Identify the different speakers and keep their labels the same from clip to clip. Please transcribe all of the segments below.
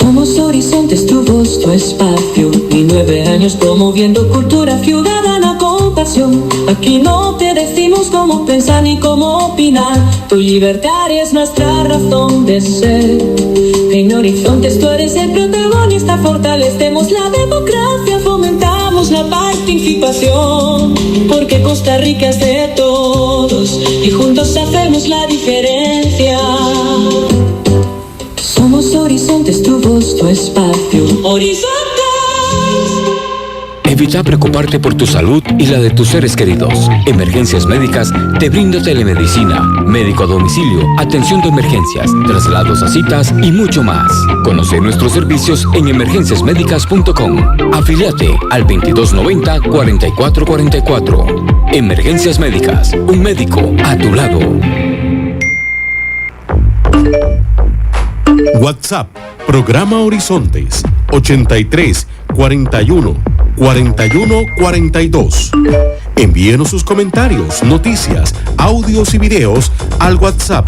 Speaker 1: Somos Horizontes, tu voz, tu espacio. Y 9 años promoviendo cultura ciudadana con pasión. Aquí no te decimos cómo pensar ni cómo opinar. Tu libertad es nuestra razón de ser. En Horizontes tú eres el protagonista. Fortalecemos la democracia, fomentamos la participación. Porque Costa Rica es de todos y juntos hacemos la diferencia. Somos Horizontes, tu voz, tu espacio. Horizontes.
Speaker 2: Evita preocuparte por tu salud y la de tus seres queridos. Emergencias Médicas te brinda telemedicina, médico a domicilio, atención de emergencias, traslados a citas y mucho más. Conoce nuestros servicios en emergenciasmedicas.com. Afíliate al 2290-4444. Emergencias Médicas, un médico a tu lado.
Speaker 3: WhatsApp, programa Horizontes, 83 41 41 42. Envíenos sus comentarios, noticias, audios y videos al WhatsApp,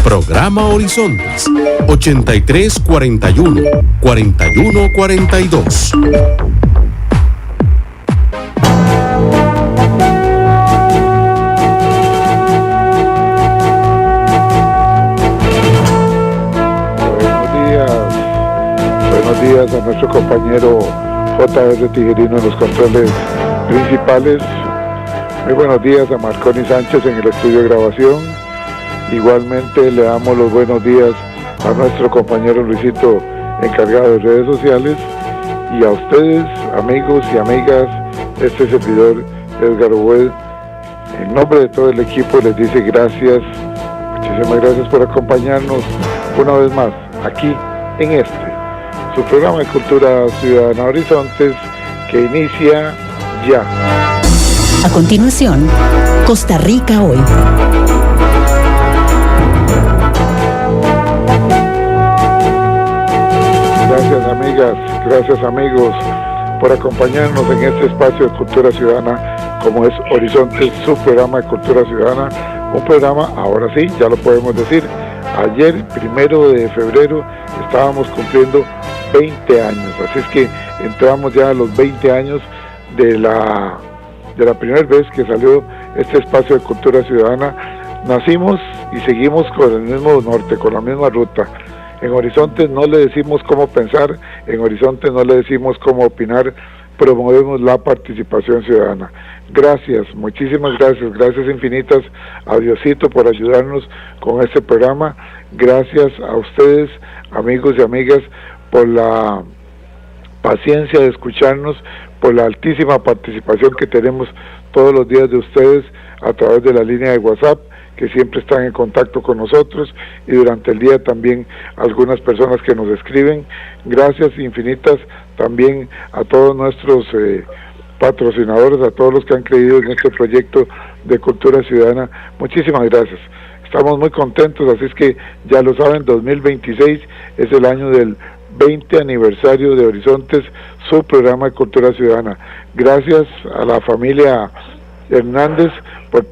Speaker 3: programa Horizontes, 83 41 41 42.
Speaker 4: Buenos días a nuestro compañero J.R. Tijerino en los controles principales. Muy buenos días a Marconi Sánchez en el estudio de grabación. Igualmente le damos los buenos días a nuestro compañero Luisito, encargado de redes sociales, y a ustedes, amigos y amigas, este servidor Edgar Obued, en nombre de todo el equipo les dice gracias, muchísimas gracias por acompañarnos una vez más aquí en su programa de Cultura Ciudadana Horizontes, que inicia ya.
Speaker 5: A continuación, Costa Rica Hoy.
Speaker 4: Gracias amigas, gracias amigos por acompañarnos en este espacio de Cultura Ciudadana, como es Horizontes, su programa de Cultura Ciudadana. Un programa, ahora sí, ya lo podemos decir, ayer, 1 de febrero, estábamos cumpliendo 20 años, así es que entramos ya a los 20 años de la primera vez que salió este espacio de Cultura Ciudadana. Nacimos y seguimos con el mismo norte, con la misma ruta. En Horizontes no le decimos cómo pensar, en Horizontes no le decimos cómo opinar, promovemos la participación ciudadana. Gracias, muchísimas gracias, gracias infinitas a Diosito por ayudarnos con este programa. Gracias a ustedes, amigos y amigas, por la paciencia de escucharnos, por la altísima participación que tenemos todos los días de ustedes a través de la línea de WhatsApp, que siempre están en contacto con nosotros, y durante el día también algunas personas que nos escriben. Gracias infinitas también a todos nuestros patrocinadores, a todos los que han creído en este proyecto de Cultura Ciudadana. Muchísimas gracias. Estamos muy contentos, así es que ya lo saben, 2026 es el año del 20 aniversario de Horizontes, su programa de Cultura Ciudadana. Gracias a la familia Hernández por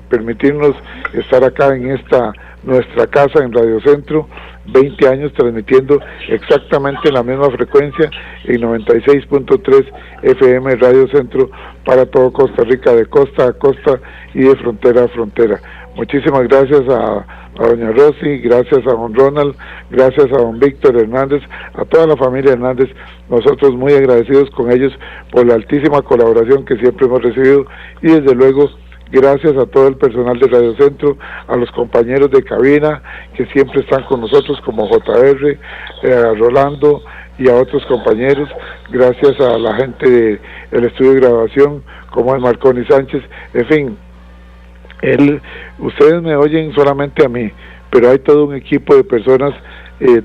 Speaker 4: permitirnos estar acá en esta nuestra casa en Radio Centro, 20 años transmitiendo exactamente la misma frecuencia en 96.3 FM Radio Centro para todo Costa Rica, de costa a costa y de frontera a frontera. Muchísimas gracias a doña Rosy, gracias a don Ronald, gracias a don Víctor Hernández, a toda la familia Hernández. Nosotros muy agradecidos con ellos por la altísima colaboración que siempre hemos recibido, y desde luego gracias a todo el personal de Radio Centro, a los compañeros de cabina que siempre están con nosotros, como JR, a Rolando y a otros compañeros. Gracias a la gente del estudio de grabación, como es Marconi Sánchez. En fin, ustedes me oyen solamente a mí, pero hay todo un equipo de personas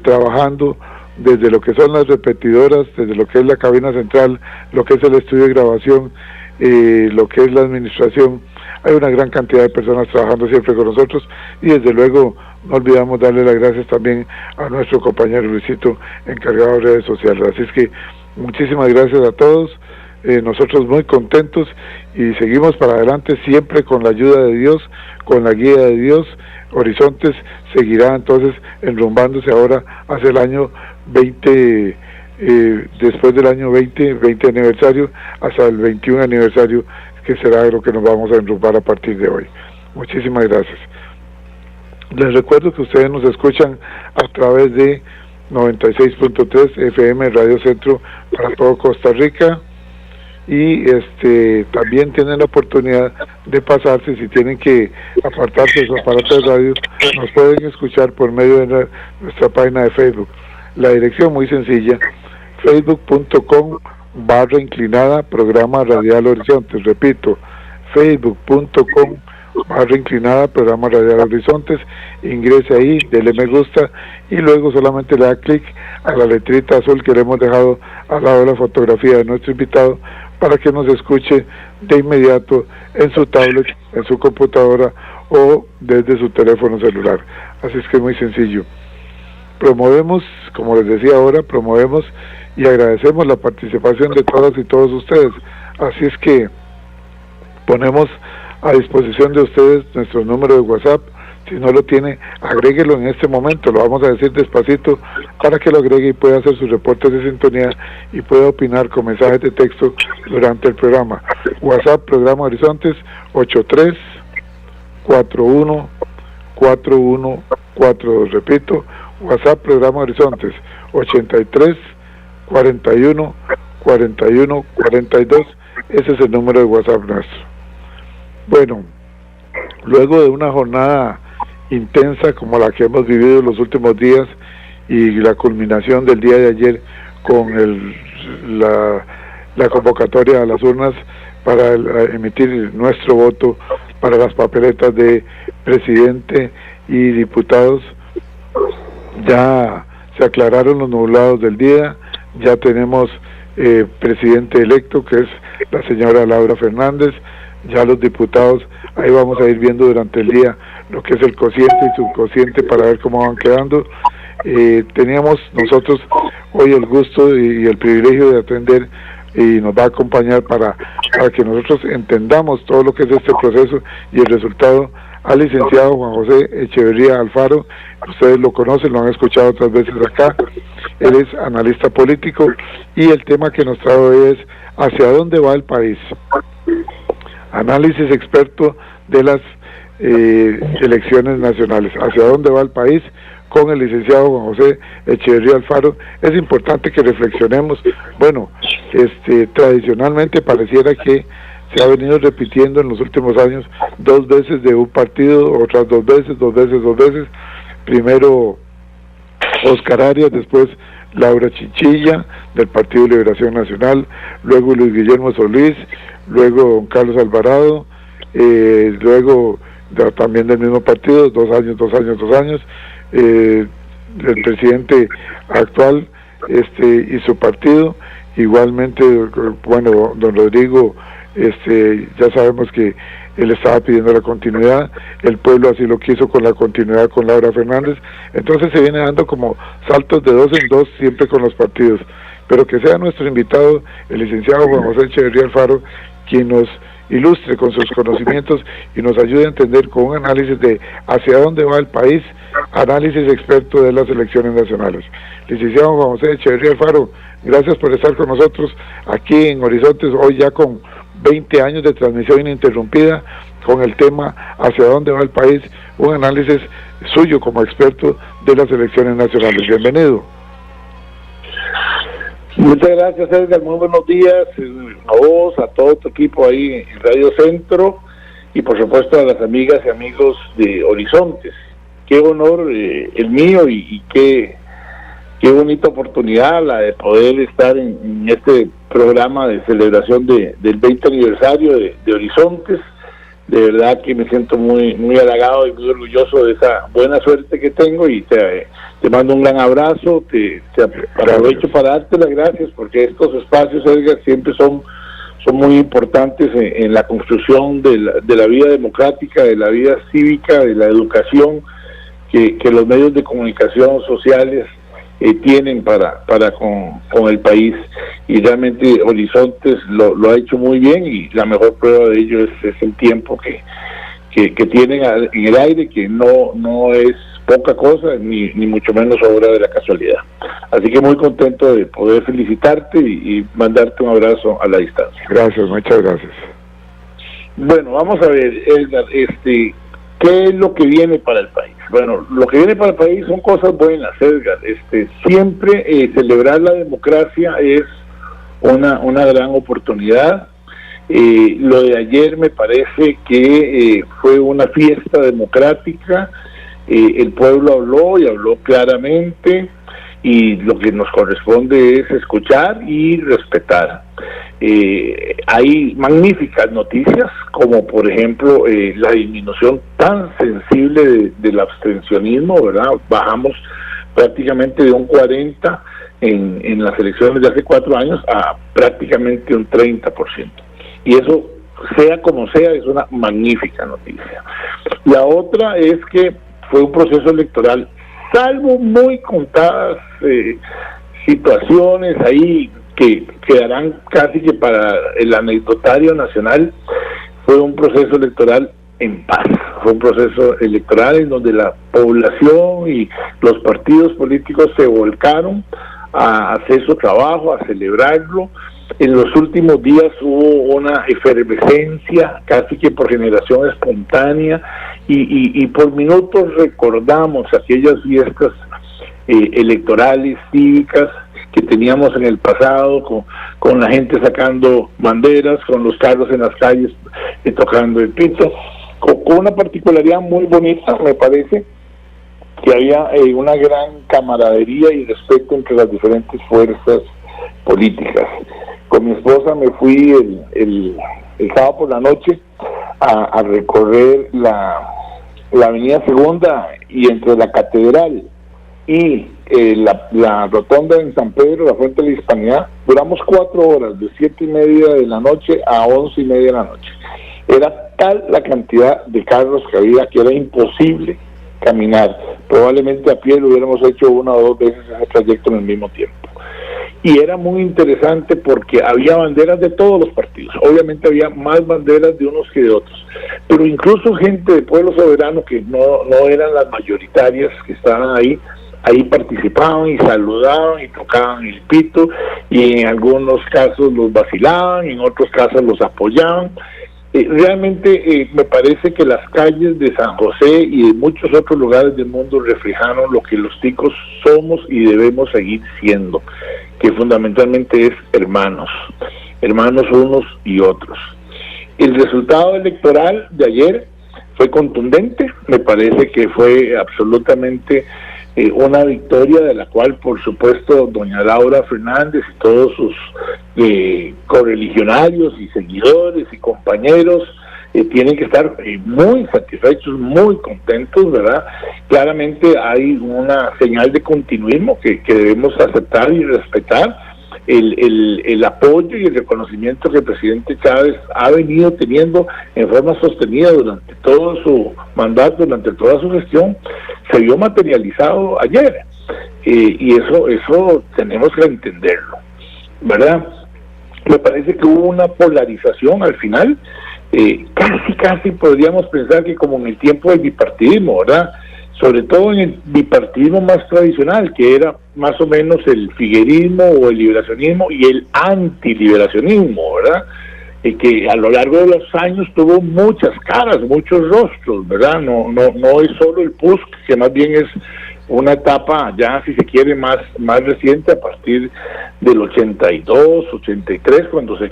Speaker 4: trabajando desde lo que son las repetidoras, desde lo que es la cabina central, lo que es el estudio de grabación, lo que es la administración. Hay una gran cantidad de personas trabajando siempre con nosotros, y desde luego no olvidamos darle las gracias también a nuestro compañero Luisito, encargado de redes sociales. Así es que muchísimas gracias a todos, nosotros muy contentos y seguimos para adelante siempre con la ayuda de Dios, con la guía de Dios, Horizontes seguirá entonces enrumbándose ahora hacia el año 20, después del año 20 aniversario, hasta el 21 aniversario, que será lo que nos vamos a enrumbar a partir de hoy. Muchísimas gracias. Les recuerdo que ustedes nos escuchan a través de 96.3 FM Radio Centro para todo Costa Rica, y también tienen la oportunidad de pasarse, si tienen que apartarse de su aparato de radio, nos pueden escuchar por medio de nuestra página de Facebook. La dirección muy sencilla, facebook.com/inclinada programa radial Horizontes. Repito, facebook.com/inclinada programa radial Horizontes. Ingrese ahí, dele me gusta y luego solamente le da clic a la letrita azul que le hemos dejado al lado de la fotografía de nuestro invitado, para que nos escuche de inmediato en su tablet, en su computadora o desde su teléfono celular. Así es que es muy sencillo. Promovemos, como les decía ahora, promovemos y agradecemos la participación de todas y todos ustedes. Así es que ponemos a disposición de ustedes nuestro número de WhatsApp. Si no lo tiene, agréguelo en este momento, lo vamos a decir despacito para que lo agregue y pueda hacer sus reportes de sintonía y pueda opinar con mensajes de texto durante el programa. WhatsApp, Programa Horizontes, 83-41-4142. Repito, WhatsApp, Programa Horizontes, 83-41-4142. Ese es el número de WhatsApp nuestro. Bueno, luego de una jornada intensa como la que hemos vivido los últimos días y la culminación del día de ayer con la convocatoria a las urnas para emitir nuestro voto para las papeletas de presidente y diputados, ya se aclararon los nublados del día, ya tenemos presidente electo, que es la señora Laura Fernández, ya los diputados, ahí vamos a ir viendo durante el día lo que es el cociente y subcociente para ver cómo van quedando. Teníamos nosotros hoy el gusto y el privilegio de atender, y nos va a acompañar para que nosotros entendamos todo lo que es este proceso y el resultado, al licenciado Juan José Echeverría Alfaro. Ustedes lo conocen, lo han escuchado otras veces acá. Él es analista político y el tema que nos trae hoy es ¿hacia dónde va el país? Análisis experto de las elecciones nacionales. ¿Hacia dónde va el país? Con el licenciado Juan José Echeverría Alfaro. Es importante que reflexionemos. Bueno, tradicionalmente pareciera que se ha venido repitiendo en los últimos años 2 veces de un partido, otras 2 veces. Primero Oscar Arias, después Laura Chinchilla del Partido de Liberación Nacional, luego Luis Guillermo Solís, luego don Carlos Alvarado, luego también del mismo partido, 2 años, el presidente actual y su partido, igualmente, bueno, don Rodrigo, ya sabemos que él estaba pidiendo la continuidad, el pueblo así lo quiso con la continuidad con Laura Fernández, entonces se viene dando como saltos de 2 en 2 siempre con los partidos, pero que sea nuestro invitado, el licenciado Juan José Echeverría Alfaro, quien nos ilustre con sus conocimientos y nos ayude a entender con un análisis de hacia dónde va el país, análisis experto de las elecciones nacionales. Licenciado Juan José Echeverría Alfaro, gracias por estar con nosotros aquí en Horizontes, hoy ya con 20 años de transmisión ininterrumpida, con el tema hacia dónde va el país, un análisis suyo como experto de las elecciones nacionales. Bienvenido.
Speaker 6: Muchas gracias, Edgar, muy buenos días a vos, a todo tu equipo ahí en Radio Centro y por supuesto a las amigas y amigos de Horizontes. Qué honor el mío y qué bonita oportunidad la de poder estar en este programa de celebración del 20 aniversario de Horizontes. De verdad que me siento muy halagado y muy orgulloso de esa buena suerte que tengo y te mando un gran abrazo, te aprovecho para darte las gracias porque estos espacios, Edgar, siempre son muy importantes en la construcción de la vida democrática, de la vida cívica, de la educación que los medios de comunicación sociales tienen para con el país, y realmente Horizontes lo ha hecho muy bien y la mejor prueba de ello es el tiempo que tienen en el aire, que no es poca cosa, ni mucho menos obra de la casualidad. Así que muy contento de poder felicitarte y mandarte un abrazo a la distancia.
Speaker 4: Gracias, muchas gracias.
Speaker 6: Bueno, vamos a ver, Edgar, ¿qué es lo que viene para el país? Bueno, lo que viene para el país son cosas buenas, Edgar. Siempre celebrar la democracia es una gran oportunidad. Lo de ayer me parece que fue una fiesta democrática. El pueblo habló y habló claramente, y lo que nos corresponde es escuchar y respetar. Hay magníficas noticias, como por ejemplo la disminución tan sensible del abstencionismo, ¿verdad? Bajamos prácticamente de un 40% en las elecciones de hace 4 años a prácticamente un 30%. Y eso, sea como sea, es una magnífica noticia. La otra es que fue un proceso electoral, salvo muy contadas situaciones ahí que quedarán casi que para el anecdotario nacional, fue un proceso electoral en paz. Fue un proceso electoral en donde la población y los partidos políticos se volcaron a hacer su trabajo, a celebrarlo. En los últimos días hubo una efervescencia casi que por generación espontánea, y por minutos recordamos aquellas fiestas electorales, cívicas, que teníamos en el pasado, con la gente sacando banderas, con los carros en las calles tocando el pito, con una particularidad muy bonita, me parece, que había una gran camaradería y respeto entre las diferentes fuerzas políticas. Con mi esposa me fui el sábado por la noche a recorrer la avenida Segunda, y entre la catedral y la rotonda en San Pedro, la Fuente de la Hispanidad, duramos 4 horas, de 7:30 de la noche a 11:30 de la noche. Era tal la cantidad de carros que había que era imposible caminar. Probablemente a pie lo hubiéramos hecho 1 o 2 veces ese trayecto en el mismo tiempo. Y era muy interesante porque había banderas de todos los partidos. Obviamente había más banderas de unos que de otros, pero incluso gente de Pueblo Soberano, que no eran las mayoritarias que estaban ahí participaban y saludaban y tocaban el pito, y en algunos casos los vacilaban, en otros casos los apoyaban. Realmente me parece que las calles de San José y de muchos otros lugares del mundo reflejaron lo que los ticos somos y debemos seguir siendo, que fundamentalmente es hermanos unos y otros. El resultado electoral de ayer fue contundente, me parece que fue absolutamente una victoria de la cual, por supuesto, doña Laura Fernández y todos sus correligionarios y seguidores y compañeros tienen que estar muy satisfechos, muy contentos, ¿verdad? Claramente hay una señal de continuismo que debemos aceptar y respetar. El apoyo y el reconocimiento que el presidente Chávez ha venido teniendo en forma sostenida durante todo su mandato, durante toda su gestión, se vio materializado ayer, y eso tenemos que entenderlo, ¿verdad? Me parece que hubo una polarización al final, casi podríamos pensar que como en el tiempo del bipartidismo, ¿verdad? Sobre todo en el bipartidismo más tradicional, que era más o menos el figuerismo o el liberacionismo y el antiliberacionismo, ¿verdad? Que a lo largo de los años tuvo muchas caras, muchos rostros, ¿verdad? No es solo el PUSC, que más bien es una etapa ya, si se quiere, más reciente, a partir del 82, 83, cuando se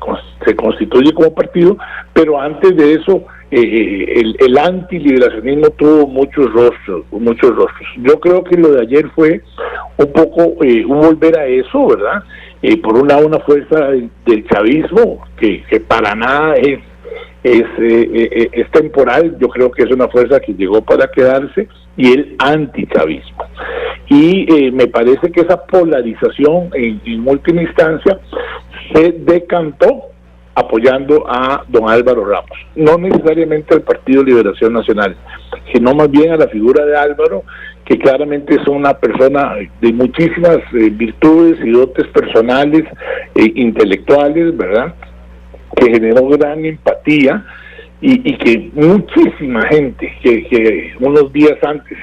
Speaker 6: constituye como partido, pero antes de eso el antiliberacionismo tuvo muchos rostros. Yo creo que lo de ayer fue un poco un volver a eso, ¿verdad? Por un lado, una fuerza del chavismo que para nada es temporal. Yo creo que es una fuerza que llegó para quedarse, y el antichavismo. Y me parece que esa polarización en última instancia se decantó apoyando a don Álvaro Ramos, no necesariamente al Partido Liberación Nacional, sino más bien a la figura de Álvaro, que claramente es una persona de muchísimas virtudes y dotes personales e intelectuales, ¿verdad?, que generó gran empatía y que muchísima gente que unos días antes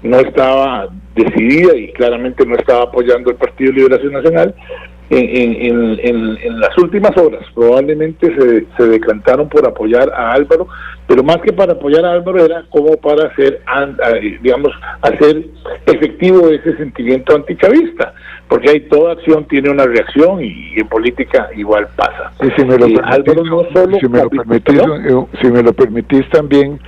Speaker 6: no estaba decidida y claramente no estaba apoyando el Partido de Liberación Nacional, en las últimas horas probablemente se decantaron por apoyar a Álvaro, pero más que para apoyar a Álvaro era como para hacer efectivo ese sentimiento antichavista, porque hay toda acción tiene una reacción y en política igual pasa.
Speaker 4: Y si me lo
Speaker 6: Álvaro no solo
Speaker 4: si me lo permitís también,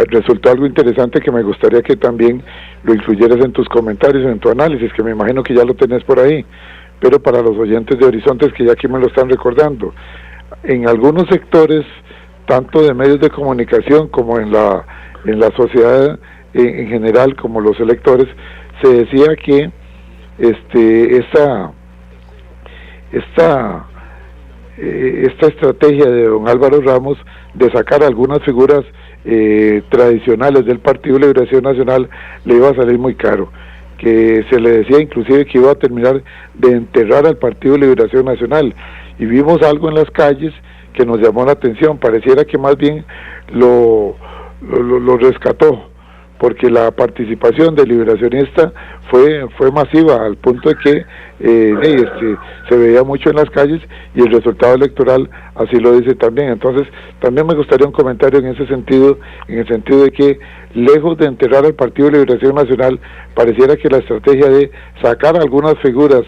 Speaker 4: resultó algo interesante que me gustaría que también lo incluyeras en tus comentarios, en tu análisis, que me imagino que ya lo tenés por ahí, pero para los oyentes de Horizontes que ya aquí me lo están recordando, en algunos sectores, tanto de medios de comunicación como en la sociedad en general, como los electores, se decía que esta estrategia de don Álvaro Ramos de sacar algunas figuras tradicionales del Partido de Liberación Nacional le iba a salir muy caro, que se le decía inclusive que iba a terminar de enterrar al Partido de Liberación Nacional, y vimos algo en las calles que nos llamó la atención. Pareciera que más bien lo rescató, porque la participación del liberacionista fue masiva, al punto de que se veía mucho en las calles, y el resultado electoral así lo dice también. Entonces también me gustaría un comentario en ese sentido, en el sentido de que lejos de enterrar al Partido de Liberación Nacional, pareciera que la estrategia de sacar algunas figuras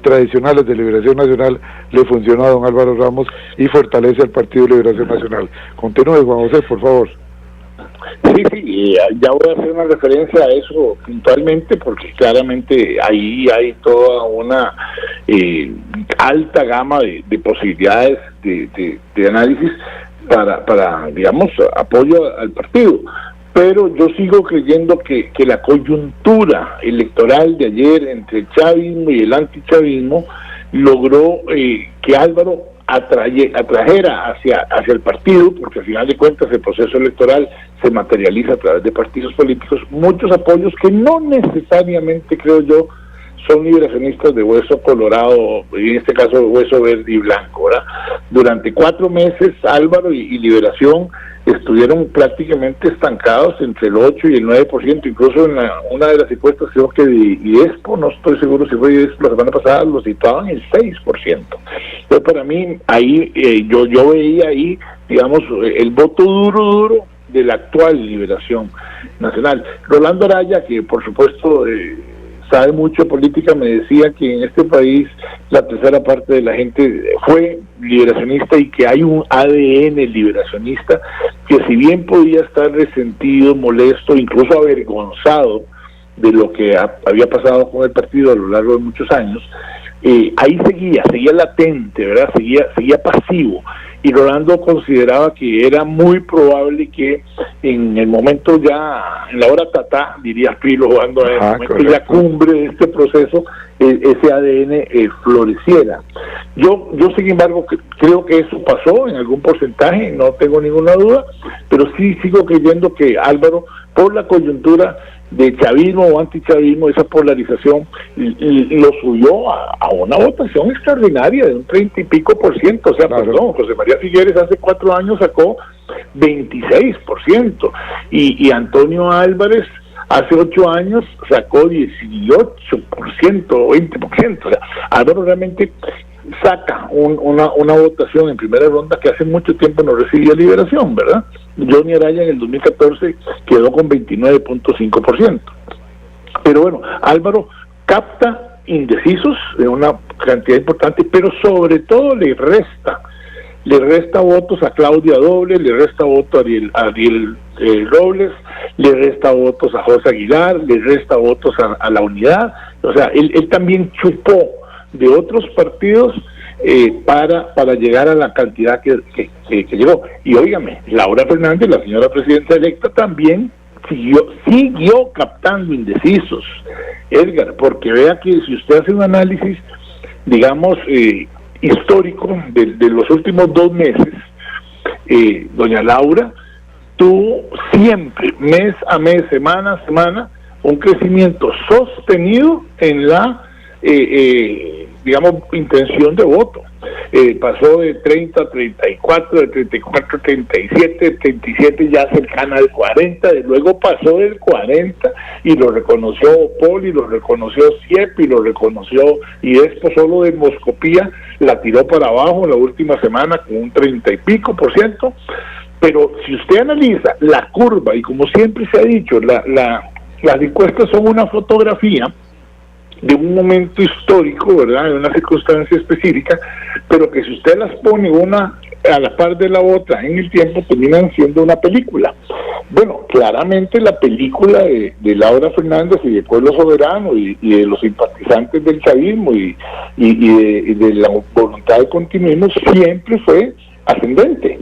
Speaker 4: tradicionales de Liberación Nacional le funcionó a don Álvaro Ramos y fortalece al Partido de Liberación Nacional. Continúe, Juan José, por favor.
Speaker 6: Sí, ya voy a hacer una referencia a eso puntualmente, porque claramente ahí hay toda una alta gama de posibilidades de análisis para digamos, apoyo al partido. Pero yo sigo creyendo que la coyuntura electoral de ayer entre el chavismo y el antichavismo logró que Álvaro atrajera hacia el partido, porque al final de cuentas el proceso electoral se materializa a través de partidos políticos, muchos apoyos que no necesariamente, creo yo, son liberacionistas de hueso colorado, en este caso de hueso verde y blanco, ¿verdad? Durante 4 meses Álvaro y Liberación estuvieron prácticamente estancados entre el 8 y el 9%, incluso en una de las encuestas, creo que de IDESPO, no estoy seguro si fue IDESPO, la semana pasada lo situaban en el 6%. Entonces para mí, ahí yo veía ahí, digamos, el voto duro de la actual Liberación Nacional. Rolando Araya, que por supuesto sabe mucho de política, me decía que en este país la tercera parte de la gente fue liberacionista y que hay un ADN liberacionista que, si bien podía estar resentido, molesto, incluso avergonzado de lo que había pasado con el partido a lo largo de muchos años, ahí seguía latente, ¿verdad? Seguía pasivo. Y Rolando consideraba que era muy probable que en el momento ya, en la hora tatá, diría Pilo, jugando en el momento ya cumbre de este proceso, ese ADN floreciera. Yo sin embargo creo que eso pasó en algún porcentaje, no tengo ninguna duda, pero sí sigo creyendo que Álvaro, por la coyuntura de chavismo o antichavismo, esa polarización, lo subió a una votación extraordinaria de un 30 y pico %. O sea, claro. Perdón, José María Figueres hace 4 años sacó 26%, y Antonio Álvarez hace 8 años sacó 18% o 20%. O sea, Álvaro realmente saca una votación en primera ronda que hace mucho tiempo no recibía Liberación, ¿verdad? Johnny Araya en el 2014 quedó con 29.5%. Pero bueno, Álvaro capta indecisos de una cantidad importante, pero sobre todo le resta votos a Claudia Doble, le resta votos a Ariel Robles, le resta votos a José Aguilar, le resta votos a la Unidad. O sea, él también chupó de otros partidos para llegar a la cantidad que llegó. Y óigame, Laura Fernández, la señora presidenta electa, también siguió captando indecisos, Edgar, porque vea que si usted hace un análisis, digamos, histórico de los últimos 2 meses, doña Laura tuvo siempre, mes a mes, semana a semana, un crecimiento sostenido en la digamos, intención de voto. Pasó de 30 a 34, de 34 a 37, de 37 ya cercana al 40, y luego pasó del 40 y lo reconoció Poli, lo reconoció Siepi, lo reconoció IDESPO, solo de endoscopía la tiró para abajo la última semana con un 30 y pico %. Pero si usted analiza la curva, y como siempre se ha dicho, las encuestas son una fotografía de un momento histórico, ¿verdad?, de una circunstancia específica, pero que si usted las pone una a la par de la otra en el tiempo, terminan siendo una película. Bueno, claramente la película de Laura Fernández y de Pueblo Soberano y de los simpatizantes del chavismo y de la voluntad de continuismo siempre fue ascendente,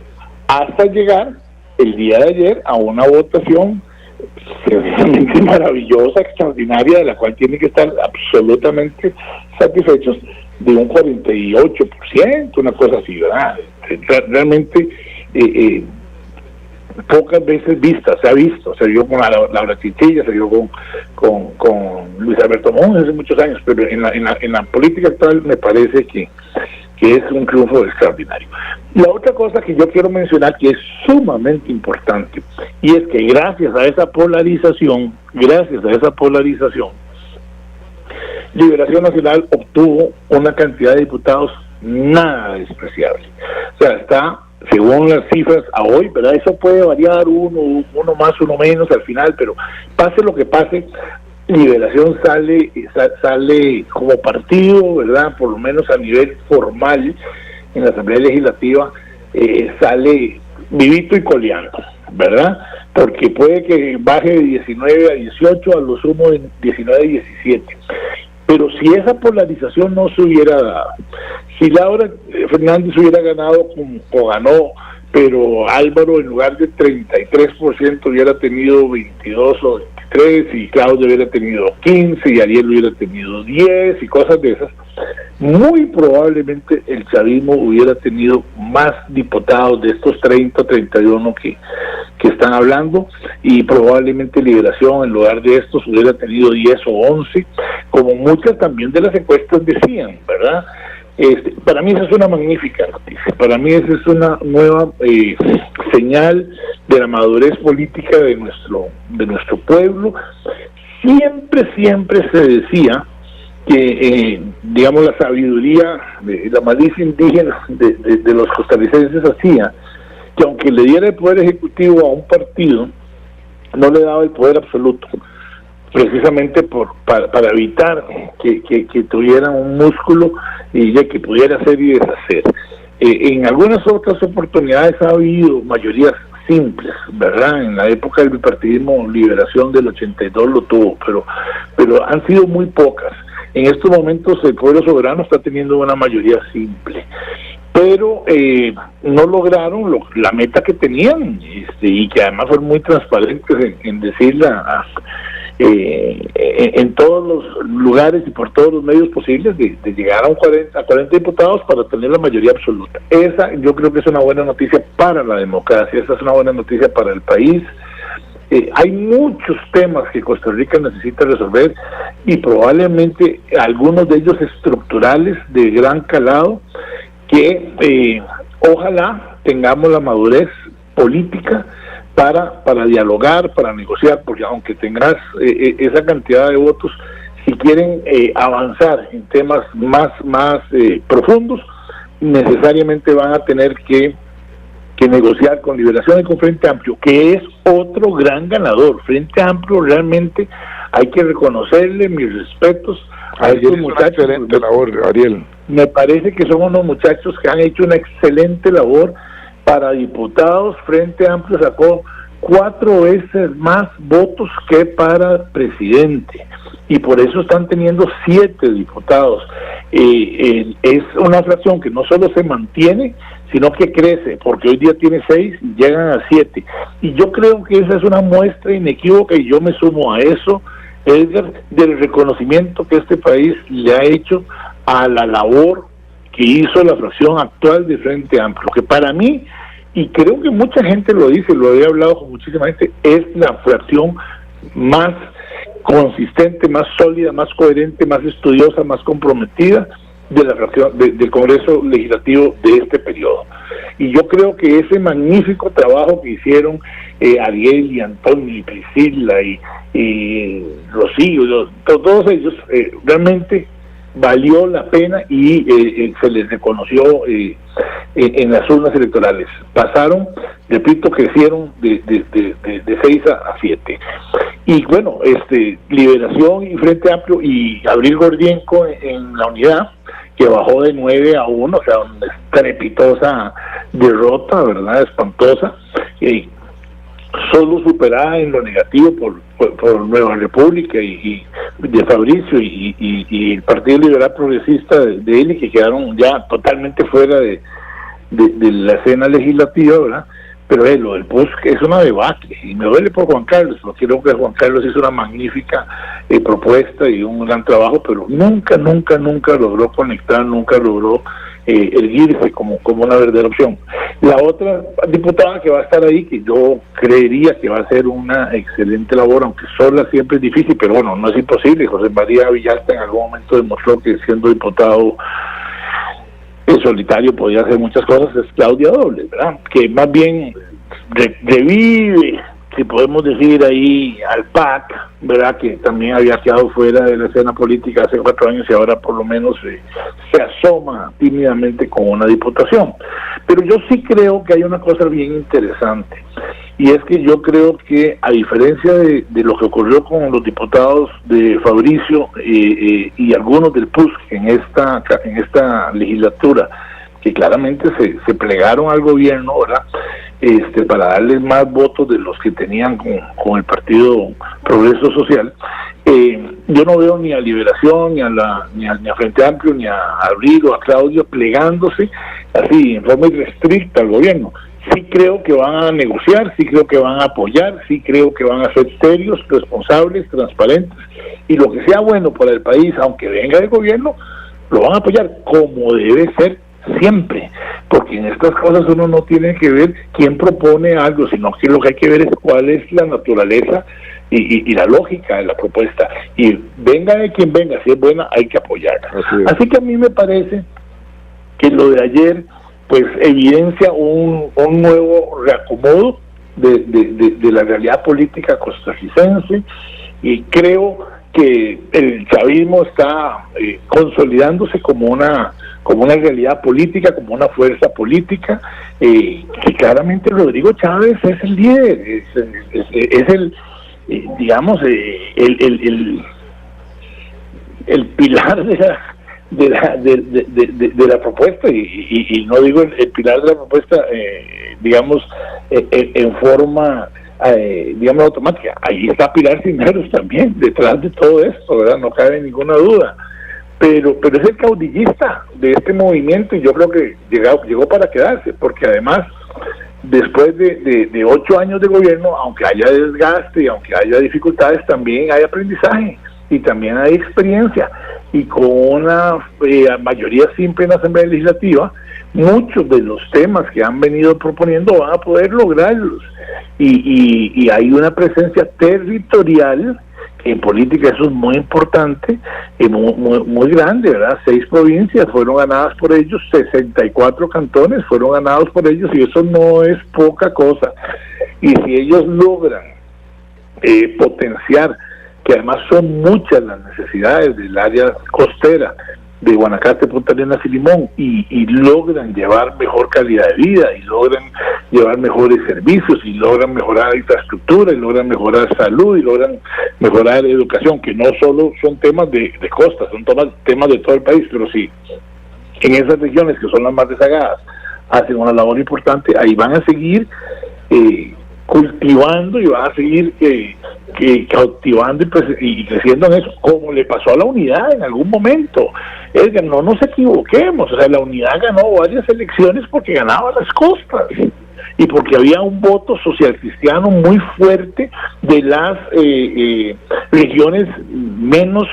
Speaker 6: hasta llegar el día de ayer a una votación realmente maravillosa, extraordinaria, de la cual tienen que estar absolutamente satisfechos, de un 48%, una cosa así, ¿verdad? Realmente pocas veces vista, se ha visto, se vio con Laura Chinchilla, se vio con Luis Alberto Monge hace muchos años, pero en la política actual me parece que es un triunfo extraordinario. La otra cosa que yo quiero mencionar, que es sumamente importante, y es que gracias a esa polarización, Liberación Nacional obtuvo una cantidad de diputados nada despreciable. O sea, está, según las cifras a hoy, ¿verdad? Eso puede variar uno más, uno menos al final, pero pase lo que pase, Liberación sale como partido, ¿verdad? Por lo menos a nivel formal en la Asamblea Legislativa, sale vivito y coleando, ¿verdad? Porque puede que baje de 19 a 18, a lo sumo de 19 a 17. Pero si esa polarización no se hubiera dado, si Laura Fernández hubiera ganado como ganó, pero Álvaro en lugar de 33% hubiera tenido 22 o 23, y Claudio hubiera tenido 15, y Ariel hubiera tenido 10, y cosas de esas, muy probablemente el chavismo hubiera tenido más diputados de estos 30 o 31 que están hablando, y probablemente Liberación en lugar de estos hubiera tenido 10 o 11, como muchas también de las encuestas decían, ¿verdad? Para mí esa es una magnífica noticia, para mí esa es una nueva señal de la madurez política de nuestro pueblo. Siempre se decía que, digamos, la sabiduría, la malicia indígena de los costarricenses hacía que aunque le diera el poder ejecutivo a un partido, no le daba el poder absoluto, precisamente para evitar que tuvieran un músculo y ya que pudiera hacer y deshacer. En algunas otras oportunidades ha habido mayorías simples, ¿verdad? En la época del bipartidismo, Liberación del 82 lo tuvo, pero han sido muy pocas. En estos momentos el Pueblo Soberano está teniendo una mayoría simple, pero no lograron la meta que tenían, y que además fueron muy transparentes en decirla en todos los lugares y por todos los medios posibles, de llegar a 40 diputados para tener la mayoría absoluta. Esa yo creo que es una buena noticia para la democracia, esa es una buena noticia para el país. Hay muchos temas que Costa Rica necesita resolver, y probablemente algunos de ellos estructurales de gran calado, que ojalá tengamos la madurez política para dialogar, para negociar, porque aunque tengas esa cantidad de votos, si quieren avanzar en temas más profundos, necesariamente van a tener que negociar con Liberación y con Frente Amplio, que es otro gran ganador. Frente Amplio realmente hay que reconocerle mis respetos a estos muchachos.
Speaker 4: Excelente labor, Ariel.
Speaker 6: Me parece que son unos muchachos que han hecho una excelente labor. Para diputados, Frente Amplio sacó 4 veces más votos que para presidente, y por eso están teniendo 7 diputados. Es una fracción que no solo se mantiene, sino que crece, porque hoy día tiene 6 y llegan a 7. Y yo creo que esa es una muestra inequívoca, y yo me sumo a eso, Edgar, del reconocimiento que este país le ha hecho a la labor que hizo la fracción actual de Frente Amplio, que para mí, y creo que mucha gente lo dice, lo he hablado con muchísima gente, es la fracción más consistente, más sólida, más coherente, más estudiosa, más comprometida de la fracción del Congreso Legislativo de este periodo. Y yo creo que ese magnífico trabajo que hicieron Ariel y Antonio y Priscila y Rocío, todos ellos, realmente valió la pena y se les reconoció en las urnas electorales. Pasaron, repito, crecieron de 6 a 7. Y bueno, Liberación y Frente Amplio y Abril Gordienco en la unidad, que bajó de 9 a 1, o sea, una estrepitosa derrota, ¿verdad? Espantosa, solo superada en lo negativo por Nueva República y de Fabricio y el Partido Liberal Progresista de él, que quedaron ya totalmente fuera de la escena legislativa, ¿verdad? Pero lo del PUSC es una debacle, y me duele por Juan Carlos, porque creo que Juan Carlos hizo una magnífica propuesta y un gran trabajo, pero nunca logró conectar, nunca logró erguirse como una verdadera opción. La otra diputada que va a estar ahí, que yo creería que va a hacer una excelente labor, aunque sola siempre es difícil, pero bueno, no es imposible. José María Villalta en algún momento demostró que siendo diputado en solitario podía hacer muchas cosas. Es Claudia Dobles, ¿verdad? Que más bien revive, si podemos decir ahí, al PAC, ¿verdad? Que también había quedado fuera de la escena política hace 4 años y ahora por lo menos se asoma tímidamente con una diputación. Pero yo sí creo que hay una cosa bien interesante, y es que yo creo que, a diferencia de lo que ocurrió con los diputados de Fabricio y algunos del PUSC en esta legislatura, que claramente se plegaron al gobierno, ¿verdad? Para darles más votos de los que tenían con el Partido Progreso Social, yo no veo ni a Liberación, ni a Frente Amplio, ni a Abril o a Claudio plegándose así en forma irrestricta al gobierno. Sí creo que van a negociar, sí creo que van a apoyar, sí creo que van a ser serios, responsables, transparentes, y lo que sea bueno para el país, aunque venga del gobierno, lo van a apoyar como debe ser siempre, porque en estas cosas uno no tiene que ver quién propone algo, sino que lo que hay que ver es cuál es la naturaleza y la lógica de la propuesta, y venga de quien venga, si es buena hay que apoyarla. Así que a mí me parece que lo de ayer pues evidencia un nuevo reacomodo de la realidad política costarricense, y creo que el chavismo está consolidándose como una realidad política, como una fuerza política, que claramente Rodrigo Chávez es el líder, es el digamos el pilar de la propuesta, y no digo el pilar de la propuesta digamos en forma digamos automática. Ahí está Pilar Cisneros también detrás de todo esto, ¿verdad? No cabe ninguna duda, pero es el caudillista de este movimiento, y yo creo que llegó para quedarse, porque además después de 8 años de gobierno, aunque haya desgaste y aunque haya dificultades, también hay aprendizaje y también hay experiencia, y con una mayoría simple en la Asamblea Legislativa, muchos de los temas que han venido proponiendo van a poder lograrlos, y hay una presencia territorial que en política eso es muy importante, muy grande, ¿verdad? 6 provincias fueron ganadas por ellos, 64 cantones fueron ganados por ellos, y eso no es poca cosa. Y si ellos logran potenciar, que además son muchas las necesidades del área costera de Guanacaste, Punta Arenas y Limón, y logran llevar mejor calidad de vida, y logran llevar mejores servicios, y logran mejorar infraestructura, y logran mejorar salud, y logran mejorar educación, que no solo son temas de costa, son temas de todo el país, pero sí, en esas regiones que son las más rezagadas, hacen una labor importante, ahí van a seguir cultivando, y van a seguir cautivando y creciendo en eso, como le pasó a la unidad en algún momento. Es que no nos equivoquemos, o sea, la unidad ganó varias elecciones porque ganaba las costas, y porque había un voto social cristiano muy fuerte de las regiones menos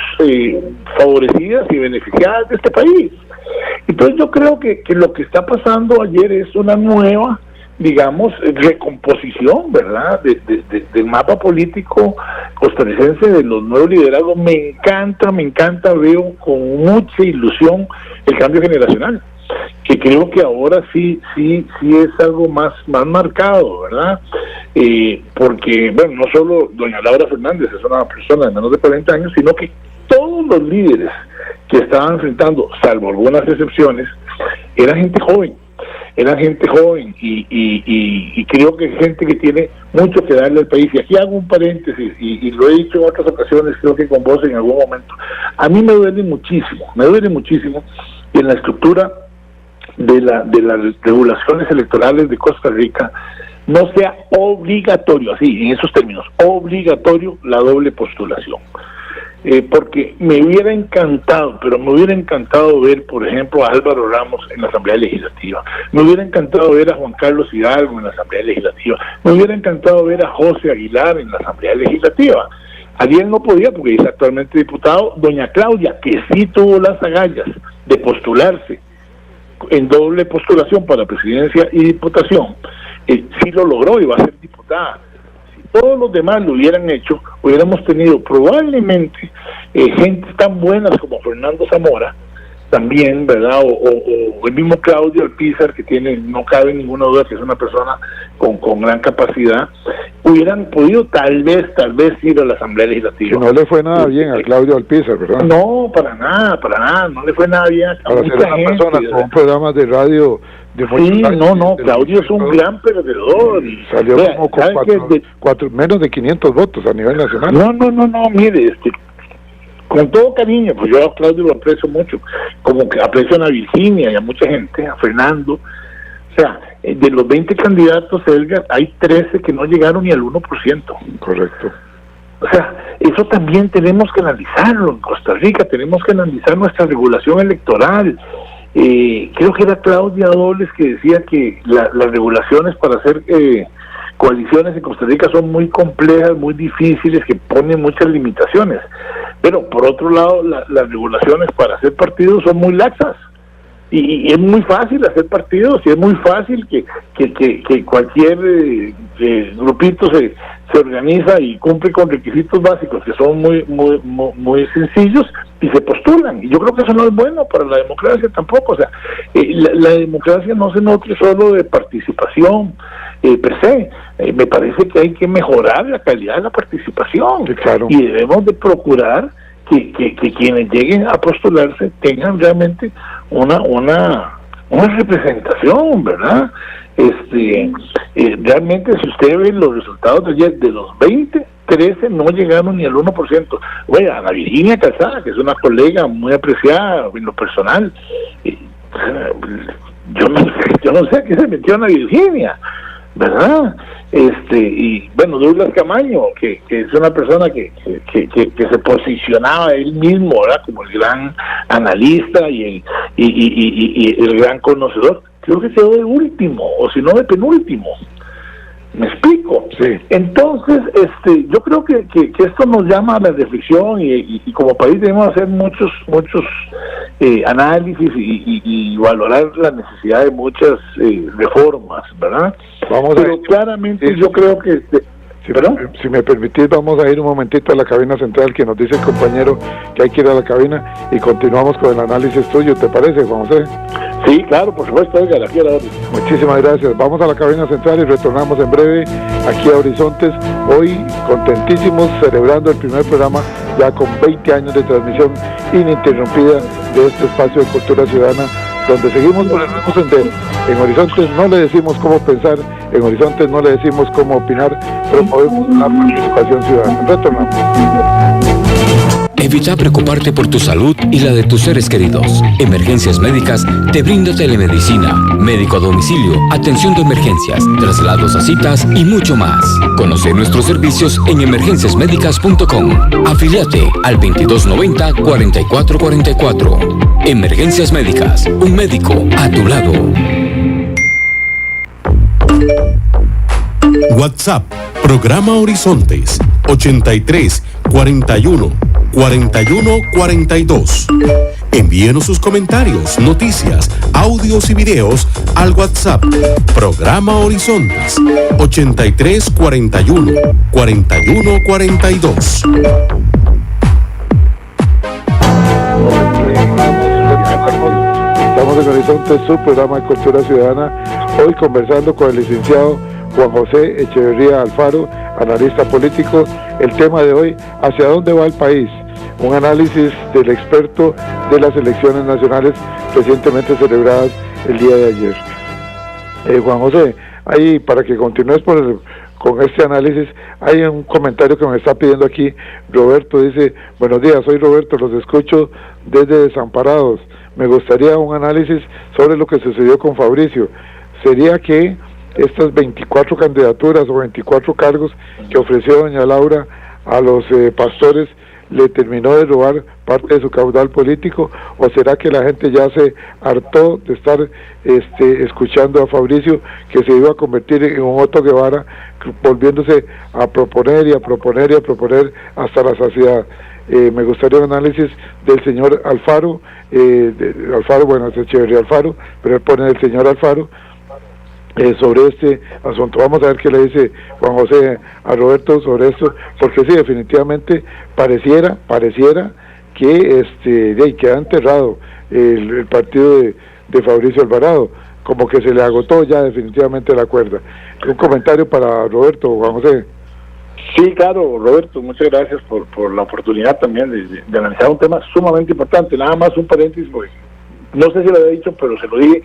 Speaker 6: favorecidas y beneficiadas de este país. Entonces yo creo que lo que está pasando ayer es una nueva digamos, recomposición, ¿verdad?, del mapa político costarricense, de los nuevos liderazgos. Me encanta, veo con mucha ilusión el cambio generacional, que creo que ahora sí es algo más marcado, ¿verdad? Porque, bueno, no solo doña Laura Fernández es una persona de menos de 40 años, sino que todos los líderes que estaban enfrentando, salvo algunas excepciones, eran gente joven y creo que es gente que tiene mucho que darle al país. Y aquí hago un paréntesis, y lo he dicho en otras ocasiones, creo que con vos en algún momento. A mí me duele muchísimo en la estructura de las regulaciones electorales de Costa Rica no sea obligatorio, así, en esos términos, obligatorio la doble postulación. Porque me hubiera encantado ver, por ejemplo, a Álvaro Ramos en la Asamblea Legislativa, me hubiera encantado ver a Juan Carlos Hidalgo en la Asamblea Legislativa, me hubiera encantado ver a José Aguilar en la Asamblea Legislativa. Ariel no podía porque es actualmente diputado. Doña Claudia, que sí tuvo las agallas de postularse en doble postulación para presidencia y diputación, sí lo logró y va a ser diputada. Todos los demás lo hubieran hecho, hubiéramos tenido probablemente gente tan buenas como Fernando Zamora, también, ¿verdad? O el mismo Claudio Alpizar, que no cabe ninguna duda que es una persona con gran capacidad, hubieran podido tal vez ir a la Asamblea Legislativa.
Speaker 7: Que no le fue nada bien a Claudio Alpizar, ¿verdad?
Speaker 6: No, para nada, no le fue nada bien a
Speaker 7: para
Speaker 6: mucha
Speaker 7: ser una
Speaker 6: gente,
Speaker 7: persona con programas de radio de
Speaker 6: sí, no, Claudio es un gran perdedor.
Speaker 7: Salió como con menos de 500 votos a nivel nacional.
Speaker 6: No, mire, con todo cariño, pues yo a Claudio lo aprecio mucho, como que aprecio a Virginia y a mucha gente, a Fernando. O sea, de los 20 candidatos, Edgar, hay 13 que no llegaron ni al 1%.
Speaker 7: Correcto.
Speaker 6: O sea, eso también tenemos que analizarlo en Costa Rica, tenemos que analizar nuestra regulación electoral. Creo que era Claudia Dobles que decía que las regulaciones para hacer coaliciones en Costa Rica son muy complejas, muy difíciles, que ponen muchas limitaciones. Pero por otro lado, las regulaciones para hacer partidos son muy laxas. Y es muy fácil hacer partidos, y es muy fácil que cualquier grupito se organiza y cumple con requisitos básicos que son muy sencillos y se postulan. Y yo creo que eso no es bueno para la democracia tampoco. O sea, la democracia no se nutre solo de participación per se. Me parece que hay que mejorar la calidad de la participación.
Speaker 7: Sí, claro. Y
Speaker 6: debemos de procurar que quienes lleguen a postularse tengan realmente una representación, ¿verdad? Realmente, si usted ve los resultados de ayer, de los 20, 13 no llegaron ni al 1%. Oye, Ana Virginia Calzada, que es una colega muy apreciada en lo personal, yo no sé a qué se metió Ana Virginia, ¿verdad? Y bueno, Douglas Camaño, que es una persona que se posicionaba él mismo, ¿verdad?, como el gran analista y el gran conocedor, creo que quedó de último, o si no de penúltimo. ¿Me explico?
Speaker 7: Sí.
Speaker 6: Entonces, yo creo que esto nos llama a la reflexión y como país debemos hacer muchos análisis y valorar la necesidad de muchas reformas, ¿verdad? Pero claramente yo creo que...
Speaker 7: Si me permitís, vamos a ir un momentito a la cabina central, que nos dice el compañero que hay que ir a la cabina y continuamos con el análisis tuyo, ¿te parece, Juan José?
Speaker 6: Sí, claro, por supuesto, oiga, aquí a la orden.
Speaker 7: Muchísimas gracias. Vamos a la cabina central y retornamos en breve aquí a Horizontes. Hoy contentísimos, celebrando el primer programa ya con 20 años de transmisión ininterrumpida de este espacio de cultura ciudadana, donde seguimos por el mismo sendero. En Horizontes no le decimos cómo pensar, en Horizontes no le decimos cómo opinar, promovemos la participación ciudadana. Retornamos.
Speaker 2: Evita preocuparte por tu salud y la de tus seres queridos. Emergencias Médicas te brinda telemedicina, médico a domicilio, atención de emergencias, traslados a citas y mucho más. Conoce nuestros servicios en emergenciasmedicas.com. Afíliate al 2290-4444. Emergencias Médicas, un médico a tu lado.
Speaker 3: WhatsApp, programa Horizontes, 83 41 41 42. Envíenos sus comentarios, noticias, audios y videos al WhatsApp. Programa Horizontes 8341 4142.
Speaker 4: Estamos en Horizonte, su programa de Cultura Ciudadana, hoy conversando con el licenciado Juan José Echeverría Alfaro, analista político. El tema de hoy, ¿hacia dónde va el país? Un análisis del experto de las elecciones nacionales recientemente celebradas el día de ayer. Juan José, ahí para que continúes con este análisis, hay un comentario que me está pidiendo aquí Roberto. Dice: buenos días, soy Roberto, los escucho desde Desamparados. Me gustaría un análisis sobre lo que sucedió con Fabricio. ¿Sería que estas 24 candidaturas o 24 cargos que ofreció doña Laura a los pastores le terminó de robar parte de su caudal político, o será que la gente ya se hartó de estar escuchando a Fabricio, que se iba a convertir en un Otto Guevara, volviéndose a proponer y a proponer y a proponer hasta la saciedad? Me gustaría un análisis del señor Alfaro, bueno, es Echeverría Alfaro, pero él pone el señor Alfaro, sobre este asunto. Vamos a ver qué le dice Juan José a Roberto sobre esto, porque sí, definitivamente pareciera que queda enterrado el partido de Fabricio Alvarado, como que se le agotó ya definitivamente la cuerda. Un comentario para Roberto, Juan José.
Speaker 6: Sí, claro, Roberto, muchas gracias por la oportunidad también de analizar un tema sumamente importante. Nada más un paréntesis, porque no sé si lo había dicho, pero se lo dije.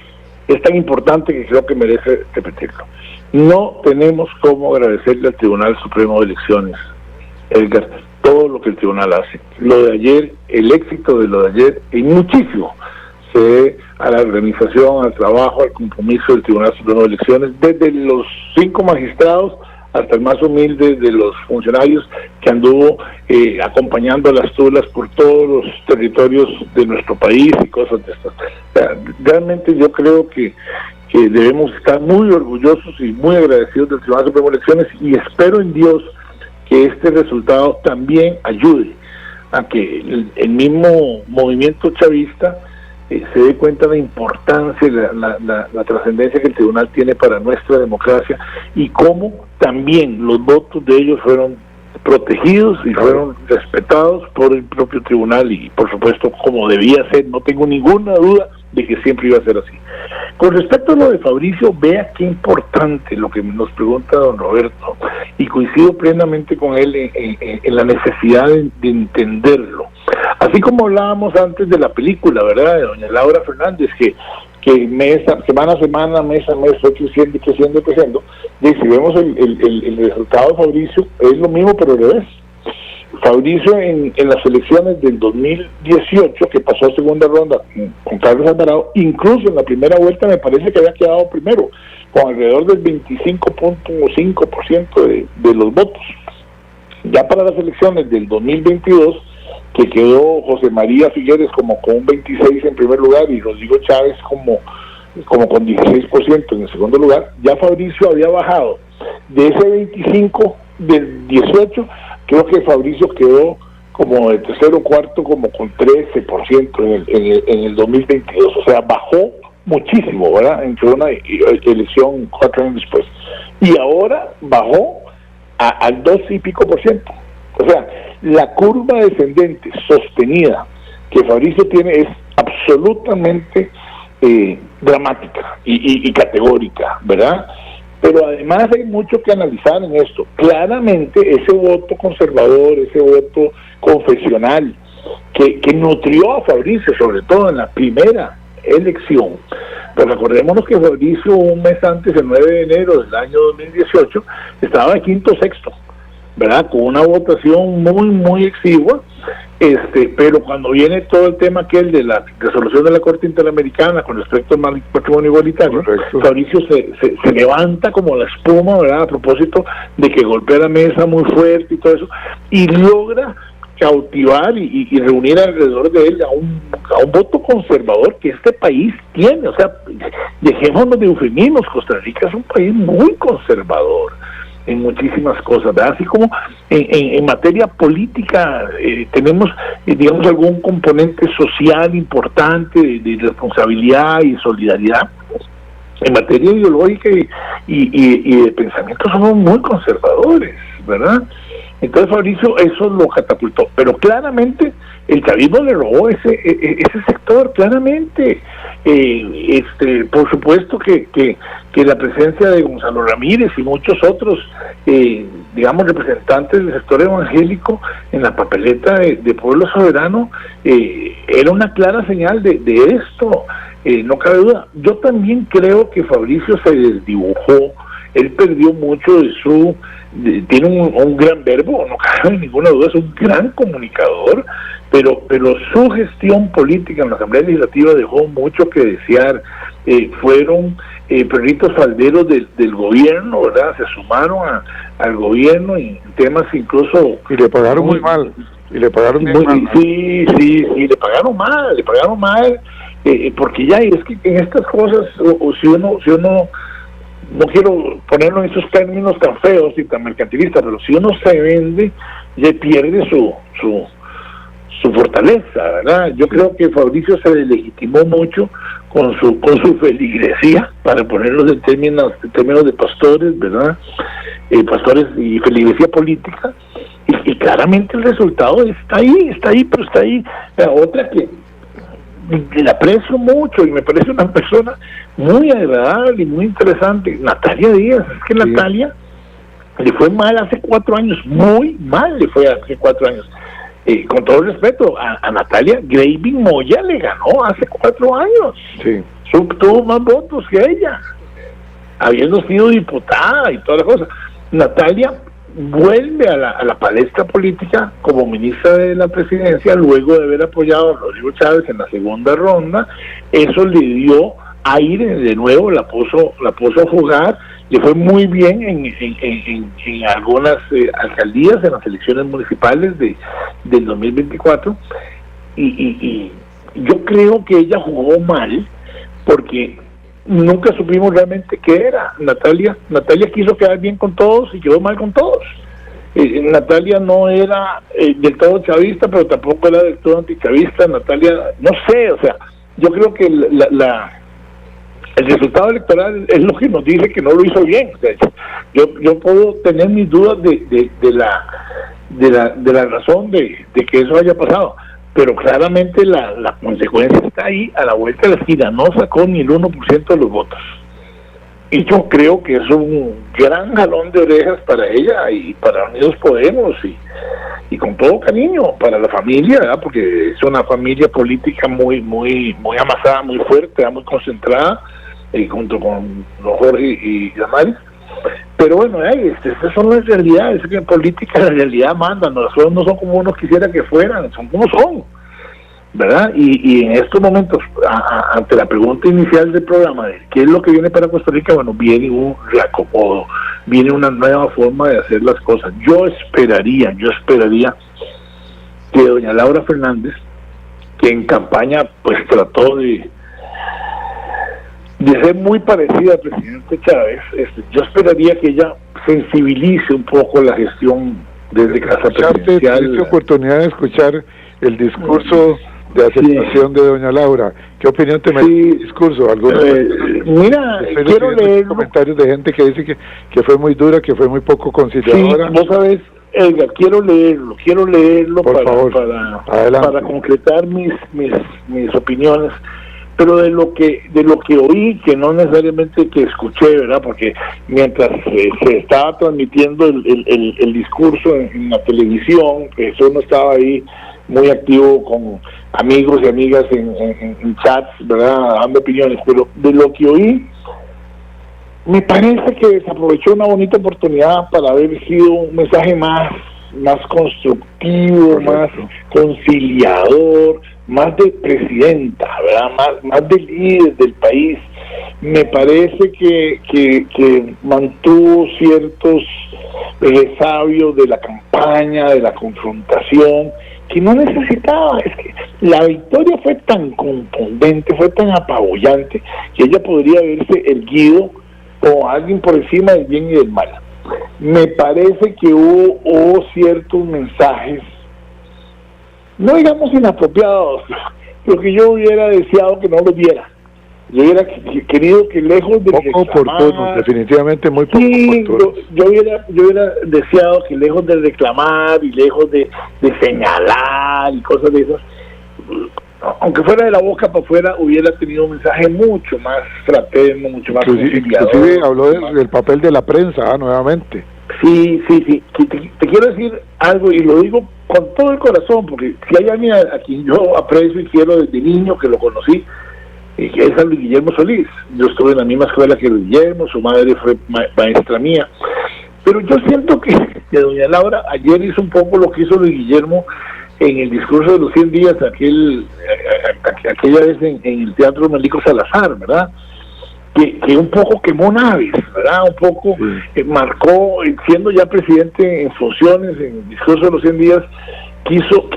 Speaker 6: Es tan importante que creo que merece repetirlo. No tenemos cómo agradecerle al Tribunal Supremo de Elecciones, Edgar, todo lo que el tribunal hace. Lo de ayer, el éxito de lo de ayer, y muchísimo se debe a la organización, al trabajo, al compromiso del Tribunal Supremo de Elecciones, desde los 5 magistrados hasta el más humilde de los funcionarios que anduvo acompañando a las tulas por todos los territorios de nuestro país y cosas de estas. O sea, realmente yo creo que debemos estar muy orgullosos y muy agradecidos del Tribunal Supremo de Elecciones, y espero en Dios que este resultado también ayude a que el mismo movimiento chavista se dé cuenta de la importancia y la trascendencia que el tribunal tiene para nuestra democracia, y cómo también los votos de ellos fueron protegidos y fueron respetados por el propio tribunal, y por supuesto como debía ser. No tengo ninguna duda de que siempre iba a ser así. Con respecto a lo de Fabricio, vea qué importante lo que nos pregunta don Roberto, y coincido plenamente con él en la necesidad de entenderlo. Así como hablábamos antes de la película, ¿verdad?, de doña Laura Fernández, que semana a semana, mes a mes fue creciendo y creciendo y creciendo. Y si vemos el resultado de Fabricio, es lo mismo pero al revés. Fabricio en las elecciones del 2018, que pasó a segunda ronda con Carlos Alvarado, incluso en la primera vuelta me parece que había quedado primero, con alrededor del 25.5% de los votos. Ya para las elecciones del 2022, que quedó José María Figueres como con un 26% en primer lugar y Rodrigo Chávez como con 16% en el segundo lugar, ya Fabricio había bajado de ese 25 del 18, creo que Fabricio quedó como de tercero o cuarto, como con 13% en el 2022, o sea, bajó muchísimo, ¿verdad?, entre una elección 4 años después, y ahora bajó al 2 y pico %. O sea, la curva descendente sostenida que Fabricio tiene es absolutamente dramática y categórica, ¿verdad? Pero además hay mucho que analizar en esto. Claramente ese voto conservador, ese voto confesional que nutrió a Fabricio, sobre todo en la primera elección. Pero recordémonos que Fabricio un mes antes, el 9 de enero del año 2018, estaba de quinto o sexto, ¿verdad?, con una votación muy, muy exigua, pero cuando viene todo el tema aquel de la resolución de la Corte Interamericana con respecto al matrimonio igualitario, correcto, Fabricio se levanta como la espuma, ¿verdad?, a propósito de que golpea la mesa muy fuerte y todo eso, y logra cautivar y reunir alrededor de él a un voto conservador que este país tiene. O sea, dejémonos de eufemismos, Costa Rica es un país muy conservador. en muchísimas cosas, ¿verdad? Así como en materia política tenemos, digamos, algún componente social importante de responsabilidad y solidaridad. En materia ideológica y de pensamiento somos muy conservadores, ¿verdad? Entonces Fabricio eso lo catapultó, pero claramente el chavismo le robó ese sector, claramente. Por supuesto que la presencia de Gonzalo Ramírez y muchos otros, digamos, representantes del sector evangélico en la papeleta de Pueblo Soberano era una clara señal de esto. No cabe duda. Yo también creo que Fabricio se desdibujó, él perdió mucho de su... tiene un gran verbo, no cabe ninguna duda, es un gran comunicador, pero su gestión política en la Asamblea Legislativa dejó mucho que desear. Fueron perritos falderos del gobierno, ¿verdad? Se sumaron al gobierno en temas incluso...
Speaker 7: Y le pagaron muy mal. Y le pagaron muy mal.
Speaker 6: Sí, le pagaron mal. Porque ya es que en estas cosas, si uno no quiero ponerlo en esos términos tan feos y tan mercantilistas, pero si uno se vende, ya pierde su fortaleza, ¿verdad? Yo creo que Fabricio se legitimó mucho con su feligresía, para ponerlo en términos de pastores, ¿verdad? Pastores y feligresía política, y claramente el resultado está ahí, pero está ahí. Otra que le aprecio mucho y me parece una persona muy agradable y muy interesante, Natalia Díaz. Es que sí. Natalia le fue mal hace 4 años, muy mal le fue hace 4 años. Con todo respeto, a Natalia, Graving Moya le ganó hace 4 años.
Speaker 7: Sí.
Speaker 6: Tuvo más votos que ella, habiendo sido diputada y toda la cosa. Natalia vuelve a la palestra política como ministra de la presidencia luego de haber apoyado a Rodrigo Chávez en la segunda ronda. Eso le dio aire de nuevo, la puso a jugar. Le fue muy bien en algunas alcaldías, en las elecciones municipales del 2024, y yo creo que ella jugó mal porque nunca supimos realmente qué era. Natalia quiso quedar bien con todos y quedó mal con todos. Natalia no era del todo chavista, pero tampoco era del todo antichavista. Natalia, no sé, o sea, yo creo que el resultado electoral es lo que nos dice que no lo hizo bien. O sea, yo puedo tener mis dudas de la razón de que eso haya pasado, pero claramente la consecuencia está ahí a la vuelta de la esquina. No sacó ni el 1% de los votos, y yo creo que es un gran jalón de orejas para ella y para Unidos Podemos, y con todo cariño para la familia, ¿verdad? Porque es una familia política muy amasada, muy fuerte, muy concentrada, junto con los Jorge y Damaris. Pero bueno, esas son las realidades. Es que en política la realidad manda. Las cosas no son como uno quisiera que fueran, son como son, ¿verdad? Y en estos momentos, ante la pregunta inicial del programa de qué es lo que viene para Costa Rica, bueno, viene un reacomodo, viene una nueva forma de hacer las cosas. Yo esperaría que doña Laura Fernández, que en campaña pues trató de ser muy parecida al presidente Chávez, yo esperaría que ella sensibilice un poco la gestión desde Casa Presidencial.
Speaker 7: ¿Tuviste oportunidad de escuchar el discurso de aceptación de doña Laura? ¿Qué opinión te merece el discurso?
Speaker 6: Mira, quiero leer
Speaker 7: comentarios de gente que dice que fue muy dura, que fue muy poco conciliadora.
Speaker 6: Sí, vos sabés, Edgar, quiero leerlo
Speaker 7: por favor,
Speaker 6: para concretar mis opiniones. Pero de lo que oí, que no necesariamente que escuché, ¿verdad? Porque mientras se estaba transmitiendo el discurso en la televisión, pues uno estaba ahí muy activo con amigos y amigas en chats, ¿verdad? Dando opiniones. Pero de lo que oí, me parece que desaprovechó una bonita oportunidad para haber sido un mensaje más constructivo, más conciliador, más de presidenta, ¿verdad? Más de líder del país. Me parece que mantuvo ciertos sabios de la campaña, de la confrontación, que no necesitaba. Es que la victoria fue tan contundente, fue tan apabullante, que ella podría haberse erguido como alguien por encima del bien y del mal. me parece que hubo ciertos mensajes, no digamos inapropiados, pero que yo hubiera deseado que no los viera. Yo hubiera querido que lejos de
Speaker 7: poco oportuno, definitivamente muy poco oportuno.
Speaker 6: Yo hubiera deseado que lejos de reclamar y lejos de señalar y cosas de esas, aunque fuera de la boca para afuera, hubiera tenido un mensaje mucho más fraterno, mucho más conciliador.
Speaker 7: Inclusive habló del papel de la prensa, nuevamente.
Speaker 6: Sí. Te quiero decir algo, y lo digo con todo el corazón, porque si hay alguien a quien yo aprecio y quiero desde niño, que lo conocí, que es a Luis Guillermo Solís. Yo estuve en la misma escuela que Luis Guillermo, su madre fue maestra mía. Pero yo siento que doña Laura ayer hizo un poco lo que hizo Luis Guillermo en el discurso de los 100 días, aquella vez en el Teatro Melico Salazar, ¿verdad? Que un poco quemó naves, ¿verdad? Un poco marcó, siendo ya presidente en funciones, en el discurso de los 100 días, quiso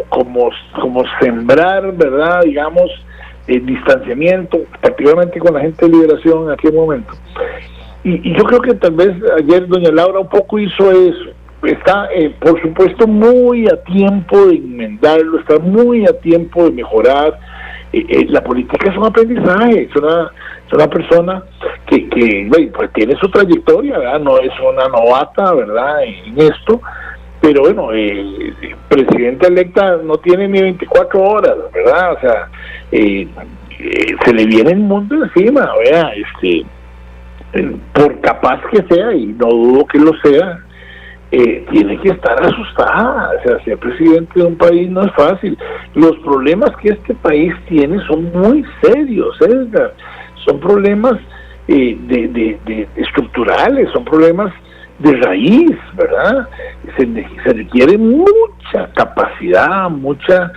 Speaker 6: como sembrar, ¿verdad? Digamos, distanciamiento, particularmente con la gente de Liberación en aquel momento. Y yo creo que tal vez ayer doña Laura un poco hizo eso. Está, por supuesto, muy a tiempo de enmendarlo, está muy a tiempo de mejorar. La política es un aprendizaje, es una persona que pues tiene su trayectoria, ¿verdad? No es una novata, ¿verdad?, en esto, pero bueno, presidenta electa no tiene ni 24 horas, ¿verdad? O sea, se le viene el mundo encima, ¿verdad? Por capaz que sea, y no dudo que lo sea, tiene que estar asustada. O sea, ser presidente de un país no es fácil. Los problemas que este país tiene son muy serios, Edgar. Son problemas de estructurales, son problemas de raíz, ¿verdad? Se requiere mucha capacidad, mucho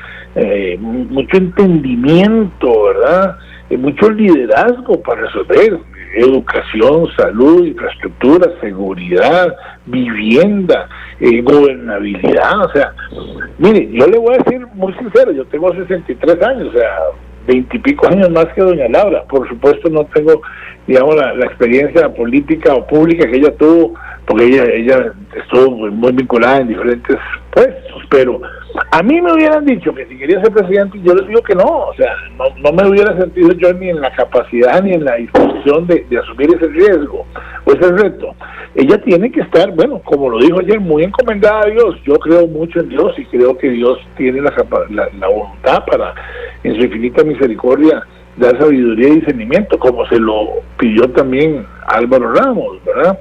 Speaker 6: entendimiento, ¿verdad? Mucho liderazgo para resolver. Educación, salud, infraestructura, seguridad, vivienda, gobernabilidad. O sea, mire, yo le voy a decir muy sincero, yo tengo 63 años, o sea, 20 y pico años más que doña Laura. Por supuesto no tengo, digamos, la experiencia política o pública que ella tuvo, porque ella estuvo muy vinculada en diferentes puestos, pero a mí me hubieran dicho que si quería ser presidente, yo les digo que no. O sea, no me hubiera sentido yo ni en la capacidad ni en la disposición de asumir ese riesgo o ese reto. Ella tiene que estar, bueno, como lo dijo ayer, muy encomendada a Dios. Yo creo mucho en Dios y creo que Dios tiene la voluntad para, en su infinita misericordia, dar sabiduría y discernimiento, como se lo pidió también Álvaro Ramos, ¿verdad?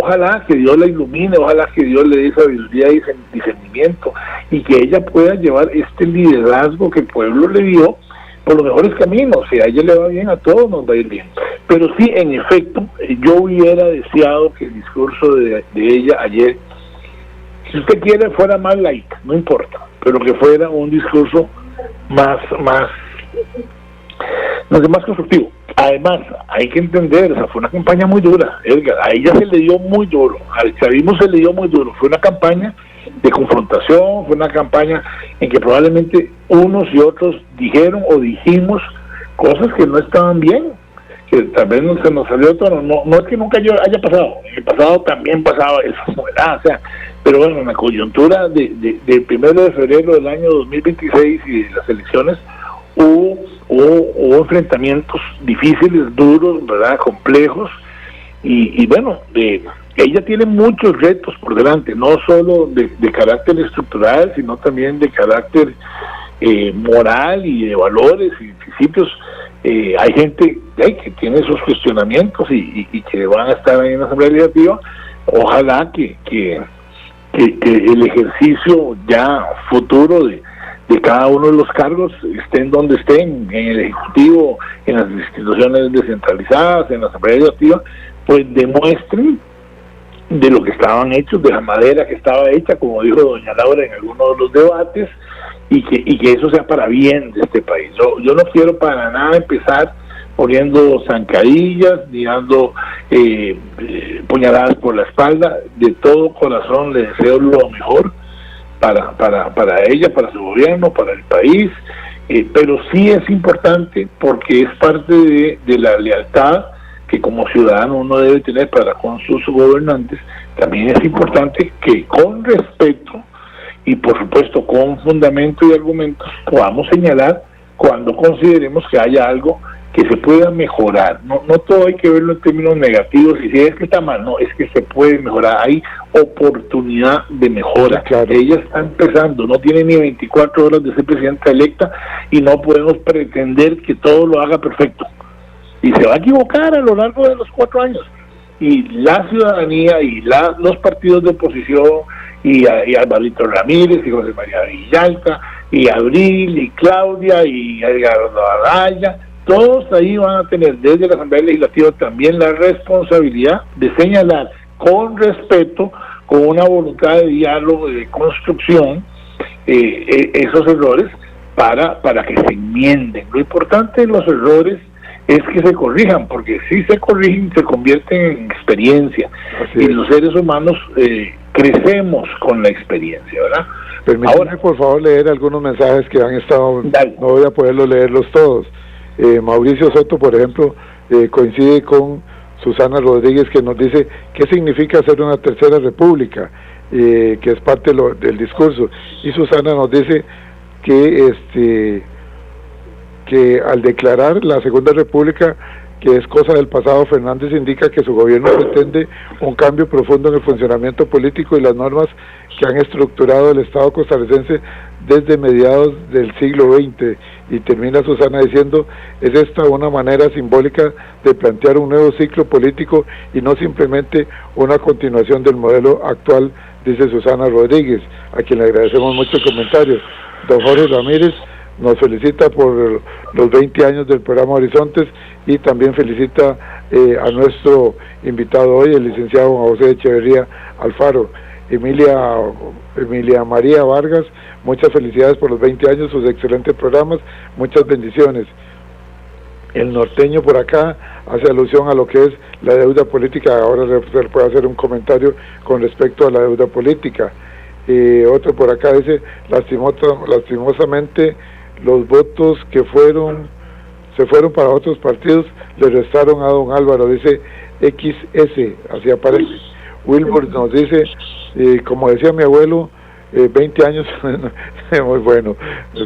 Speaker 6: Ojalá que Dios la ilumine, ojalá que Dios le dé sabiduría y discernimiento, y que ella pueda llevar este liderazgo que el pueblo le dio por los mejores caminos. Si a ella le va bien, a todos nos va a ir bien. Pero sí, en efecto, yo hubiera deseado que el discurso de ella ayer, si usted quiere, fuera más light, no importa, pero que fuera un discurso más constructivo. Además, hay que entender, o sea, fue una campaña muy dura, Edgar. A ella se le dio muy duro, al chavismo se le dio muy duro. Fue una campaña de confrontación, fue una campaña en que probablemente unos y otros dijeron o dijimos cosas que no estaban bien, que tal vez no se nos salió todo. No es que nunca haya pasado, en el pasado también pasaba eso, ¿verdad? O sea, pero bueno, en la coyuntura del 1 de febrero del año 2026 y de las elecciones, hubo enfrentamientos difíciles, duros, ¿verdad?, complejos, y bueno, ella tiene muchos retos por delante, no solo de carácter estructural, sino también de carácter moral y de valores y principios. Hay gente que tiene esos cuestionamientos y que van a estar ahí en la Asamblea Legislativa. Ojalá que el ejercicio ya futuro de cada uno de los cargos, estén donde estén, en el Ejecutivo, en las instituciones descentralizadas, en la Asamblea Legislativa, pues demuestren de lo que estaban hechos, de la madera que estaba hecha, como dijo doña Laura en algunos de los debates, y que eso sea para bien de este país. Yo no quiero para nada empezar poniendo zancadillas, ni dando puñaladas por la espalda. De todo corazón le deseo lo mejor para ella, para su gobierno, para el país, pero sí es importante porque es parte de la lealtad que como ciudadano uno debe tener para con sus gobernantes, también es importante que con respeto y por supuesto con fundamento y argumentos podamos señalar cuando consideremos que haya algo que se pueda mejorar. No todo hay que verlo en términos negativos y si es que está mal, no, es que se puede mejorar, hay oportunidad de mejora.
Speaker 7: Claro.
Speaker 6: Ella está empezando, no tiene ni 24 horas de ser presidenta electa y no podemos pretender que todo lo haga perfecto. Y se va a equivocar a lo largo de los 4 años. Y la ciudadanía y los partidos de oposición y Alvarito Ramírez y José María Villalta y Abril y Claudia y Edgardo Araya, todos ahí van a tener desde la Asamblea Legislativa también la responsabilidad de señalar con respeto, con una voluntad de diálogo y de construcción esos errores para que se enmienden. Lo importante de los errores es que se corrijan, porque si se corrigen se convierten en experiencia.
Speaker 7: Así
Speaker 6: y
Speaker 7: es.
Speaker 6: los seres humanos crecemos con la experiencia, ¿verdad?
Speaker 7: Permítame,
Speaker 6: Ahora,
Speaker 7: por favor, leer algunos mensajes que han estado,
Speaker 6: dale.
Speaker 7: no voy a poderlos leerlos todos. Mauricio Soto, por ejemplo, coincide con Susana Rodríguez, que nos dice qué significa hacer una tercera república, que es parte del discurso. Y Susana nos dice que al declarar la Segunda República, que es cosa del pasado, Fernández indica que su gobierno pretende un cambio profundo en el funcionamiento político y las normas que han estructurado el Estado costarricense desde mediados del siglo XX. Y termina Susana diciendo, es esta una manera simbólica de plantear un nuevo ciclo político y no simplemente una continuación del modelo actual, dice Susana Rodríguez, a quien le agradecemos mucho el comentario. Don Jorge Ramírez nos felicita por los 20 años del programa Horizontes y también felicita a nuestro invitado hoy, el licenciado José Echeverría Alfaro. Emilia María Vargas, muchas felicidades por los 20 años, sus excelentes programas, muchas bendiciones. El norteño por acá hace alusión a lo que es la deuda política, ahora se puede hacer un comentario con respecto a la deuda política. Otro por acá dice, lastimosamente los votos que se fueron para otros partidos le restaron a don Álvaro, dice XS, así aparece. Wilbur nos dice, como decía mi abuelo, 20 años, muy bueno,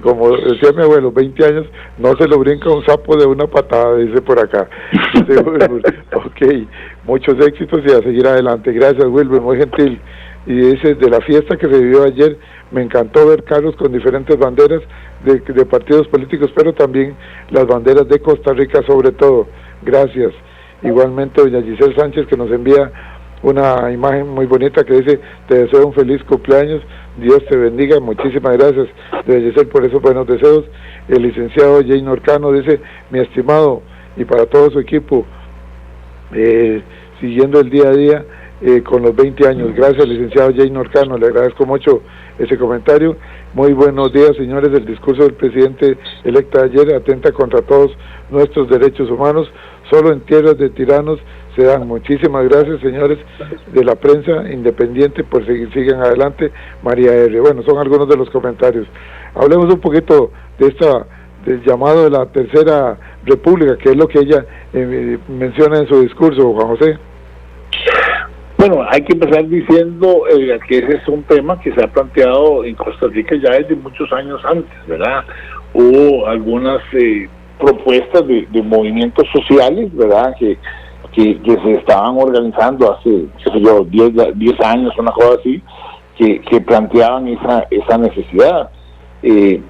Speaker 7: como decía mi abuelo, 20 años no se lo brinca un sapo de una patada, dice por acá. Dice Wilbur, ok, muchos éxitos y a seguir adelante. Gracias Wilbur, muy gentil. Y dice, de la fiesta que se vivió ayer, me encantó ver carros con diferentes banderas de partidos políticos, pero también las banderas de Costa Rica sobre todo. Gracias. Igualmente doña Giselle Sánchez, que nos envía una imagen muy bonita que dice, te deseo un feliz cumpleaños, Dios te bendiga, muchísimas gracias doña Giselle por esos buenos deseos. El licenciado Jane Orcano dice, mi estimado, y para todo su equipo, siguiendo el día a día, con los 20 años. Gracias, licenciado Jane Orcano, le agradezco mucho ese comentario. Muy buenos días, señores. El discurso del presidente electo de ayer atenta contra todos nuestros derechos humanos. Solo en tierras de tiranos se dan. Muchísimas gracias, señores de la prensa independiente, por sigan adelante. María R. Bueno, son algunos de los comentarios. Hablemos un poquito del llamado de la Tercera República, que es lo que ella menciona en su discurso, Juan José.
Speaker 6: Bueno, hay que empezar diciendo que ese es un tema que se ha planteado en Costa Rica ya desde muchos años antes, ¿verdad? Hubo algunas propuestas de movimientos sociales, ¿verdad? Que se estaban organizando hace, qué sé yo, 10 años, una cosa así, que planteaban esa necesidad.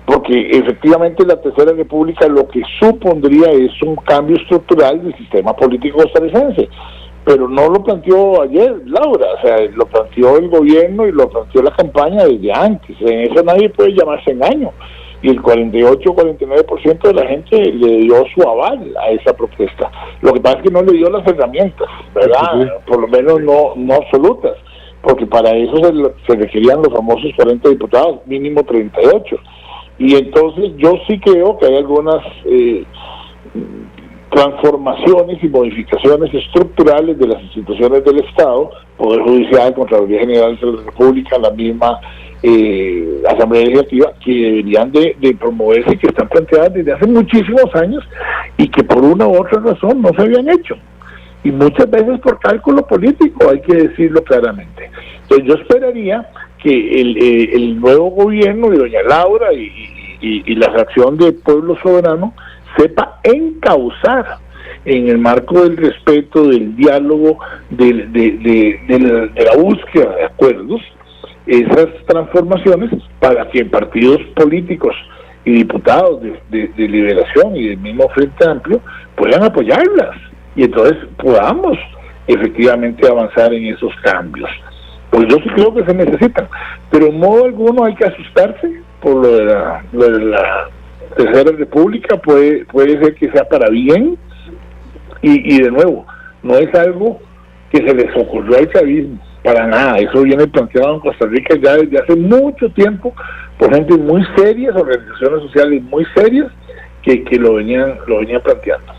Speaker 6: Porque efectivamente la Tercera República lo que supondría es un cambio estructural del sistema político costarricense. Pero no lo planteó ayer Laura, o sea, lo planteó el gobierno y lo planteó la campaña desde antes. En eso nadie puede llamarse engaño. Y el 48-49% de la gente le dio su aval a esa propuesta. Lo que pasa es que no le dio las herramientas, ¿verdad? Sí. Por lo menos no absolutas, porque para eso se requerían los famosos 40 diputados, mínimo 38. Y entonces yo sí creo que hay algunas transformaciones y modificaciones estructurales de las instituciones del Estado, Poder Judicial, Contraloría General de la República, la misma Asamblea Legislativa, que deberían de promoverse, que están planteadas desde hace muchísimos años y que por una u otra razón no se habían hecho. y muchas veces por cálculo político, hay que decirlo claramente. Entonces yo esperaría que el nuevo gobierno de doña Laura y la fracción de Pueblo Soberano sepa encauzar en el marco del respeto, del diálogo, de la búsqueda de acuerdos, esas transformaciones para que partidos políticos y diputados de Liberación y del mismo Frente Amplio puedan apoyarlas y entonces podamos efectivamente avanzar en esos cambios. Pues yo sí creo que se necesitan, pero en modo alguno hay que asustarse por lo de la Tercera República. Puede ser que sea para bien y de nuevo, no es algo que se les ocurrió al chavismo, para nada. Eso viene planteado en Costa Rica ya desde hace mucho tiempo por gente muy serias, organizaciones sociales muy serias que lo venían planteando.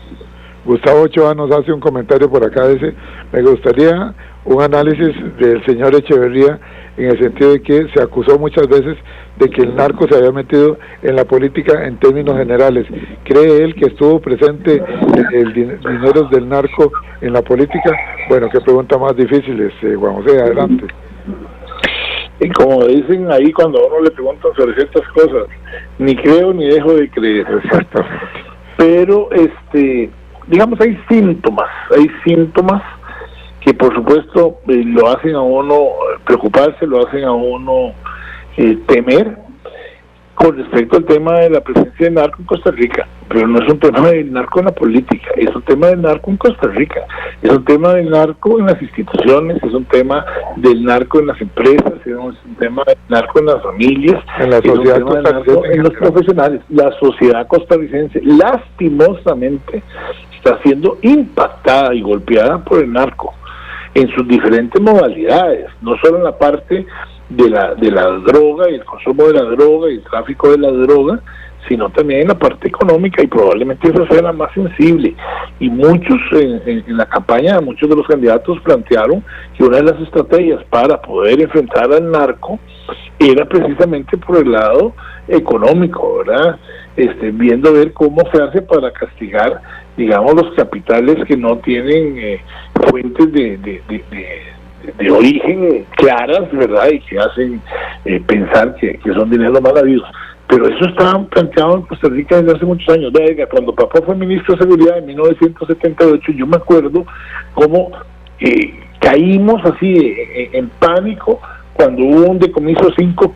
Speaker 7: Gustavo Ochoa nos hace un comentario por acá, dice: me gustaría un análisis del señor Echeverría en el sentido de que se acusó muchas veces de que el narco se había metido en la política en términos generales. ¿Cree él que estuvo presente el dinero del narco en la política? Bueno, qué pregunta más difícil, Juan José, adelante.
Speaker 6: Y como dicen ahí cuando a uno le preguntan sobre ciertas cosas, ni creo ni dejo de creer.
Speaker 7: Exactamente.
Speaker 6: Pero digamos, hay síntomas que por supuesto lo hacen a uno preocuparse, lo hacen a uno temer con respecto al tema de la presencia del narco en Costa Rica. Pero no es un tema del narco en la política, es un tema del narco en Costa Rica, es un tema del narco en las instituciones, es un tema del narco en las empresas, es un tema del narco en las familias,
Speaker 7: en la sociedad
Speaker 6: costarricense, en los profesionales. La sociedad costarricense lastimosamente está siendo impactada y golpeada por el narco en sus diferentes modalidades, no solo en la parte de la droga y el consumo de la droga y el tráfico de la droga, sino también en la parte económica, y probablemente esa sea la más sensible. Y muchos en la campaña, muchos de los candidatos plantearon que una de las estrategias para poder enfrentar al narco era precisamente por el lado económico, ¿verdad? Viendo ver cómo se hace para castigar, digamos, los capitales que no tienen fuentes de origen claras, ¿verdad? Y que hacen pensar que son dineros mal habidos. Pero eso estaba planteado en Costa Rica desde hace muchos años. Venga, cuando papá fue ministro de Seguridad en 1978, yo me acuerdo cómo caímos así en pánico cuando hubo un decomiso de 5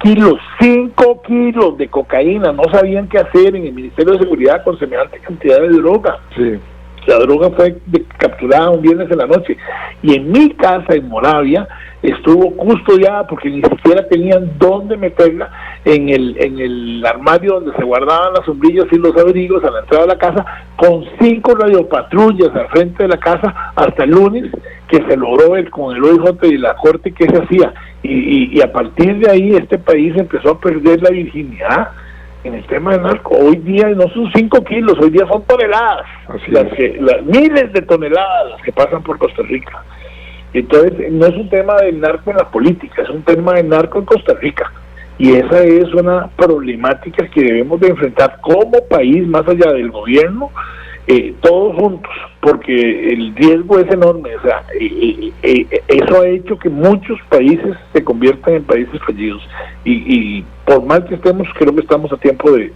Speaker 6: kilos de cocaína. No sabían qué hacer en el Ministerio de Seguridad con semejante cantidad de droga.
Speaker 7: Sí.
Speaker 6: La droga fue capturada un viernes en la noche, y en mi casa en Moravia estuvo custodiada porque ni siquiera tenían dónde meterla en el armario donde se guardaban las sombrillas y los abrigos a la entrada de la casa, con 5 radiopatrullas al frente de la casa hasta el lunes, que se logró ver con el OIJ y la corte que se hacía, y a partir de ahí este país empezó a perder la virginidad en el tema del narco. Hoy día no son 5 kilos, hoy día son toneladas, miles de toneladas las que pasan por Costa Rica. Entonces no es un tema del narco en la política, es un tema del narco en Costa Rica, y esa es una problemática que debemos de enfrentar como país, más allá del gobierno, todos juntos, porque el riesgo es enorme. O sea, eso ha hecho que muchos países se conviertan en países fallidos, y por mal que estemos, creo que estamos a tiempo de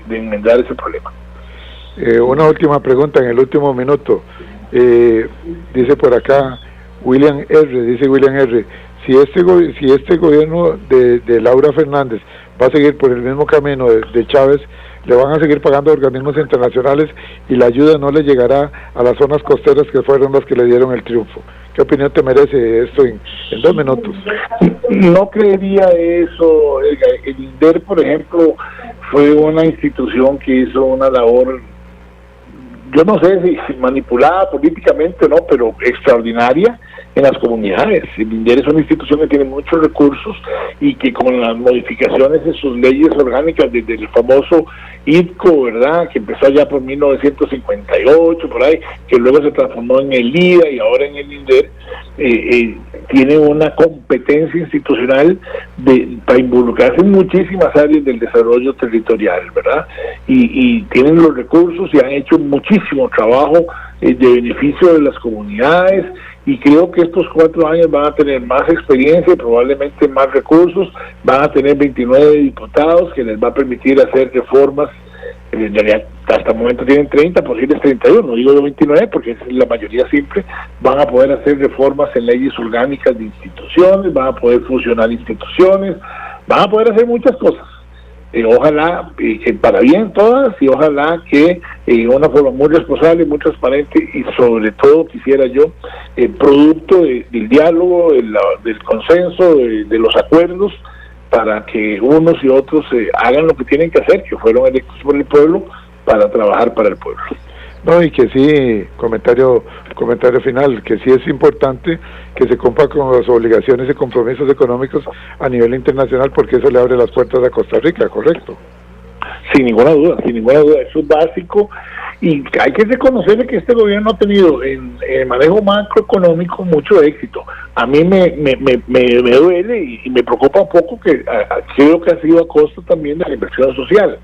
Speaker 6: enmendar ese problema.
Speaker 7: Una última pregunta en el último minuto. Dice por acá William R. Si este gobierno de Laura Fernández va a seguir por el mismo camino de Chávez, le van a seguir pagando a organismos internacionales y la ayuda no le llegará a las zonas costeras que fueron las que le dieron el triunfo. ¿Qué opinión te merece esto en 2 minutos?
Speaker 6: No creería eso. El INDER, por ejemplo, fue una institución que hizo una labor, yo no sé si manipulada políticamente o no, pero extraordinaria en las comunidades. El INDER es una institución que tiene muchos recursos y que con las modificaciones de sus leyes orgánicas, desde el famoso IDCO, ¿verdad?, que empezó allá por 1958, por ahí, que luego se transformó en el IDA y ahora en el INDER, tiene una competencia institucional para involucrarse en muchísimas áreas del desarrollo territorial, ¿verdad? Y tienen los recursos y han hecho muchísimo trabajo de beneficio de las comunidades, y creo que estos 4 años van a tener más experiencia y probablemente más recursos. Van a tener 29 diputados que les va a permitir hacer reformas. En realidad hasta el momento tienen 30, posibles 31, no digo yo 29 porque es la mayoría simple. Van a poder hacer reformas en leyes orgánicas de instituciones, van a poder fusionar instituciones, van a poder hacer muchas cosas. Ojalá que para bien todas, y ojalá que de una forma muy responsable, muy transparente, y sobre todo quisiera yo, producto del diálogo, del consenso, de los acuerdos, para que unos y otros hagan lo que tienen que hacer, que fueron electos por el pueblo para trabajar para el pueblo.
Speaker 7: No, y que sí, comentario final, que sí es importante que se cumpla con las obligaciones y compromisos económicos a nivel internacional, porque eso le abre las puertas a Costa Rica, ¿correcto?
Speaker 6: Sin ninguna duda, eso es básico, y hay que reconocerle que este gobierno ha tenido en el manejo macroeconómico mucho éxito. A mí me duele y me preocupa un poco que creo que ha sido a costa también de la inversión social.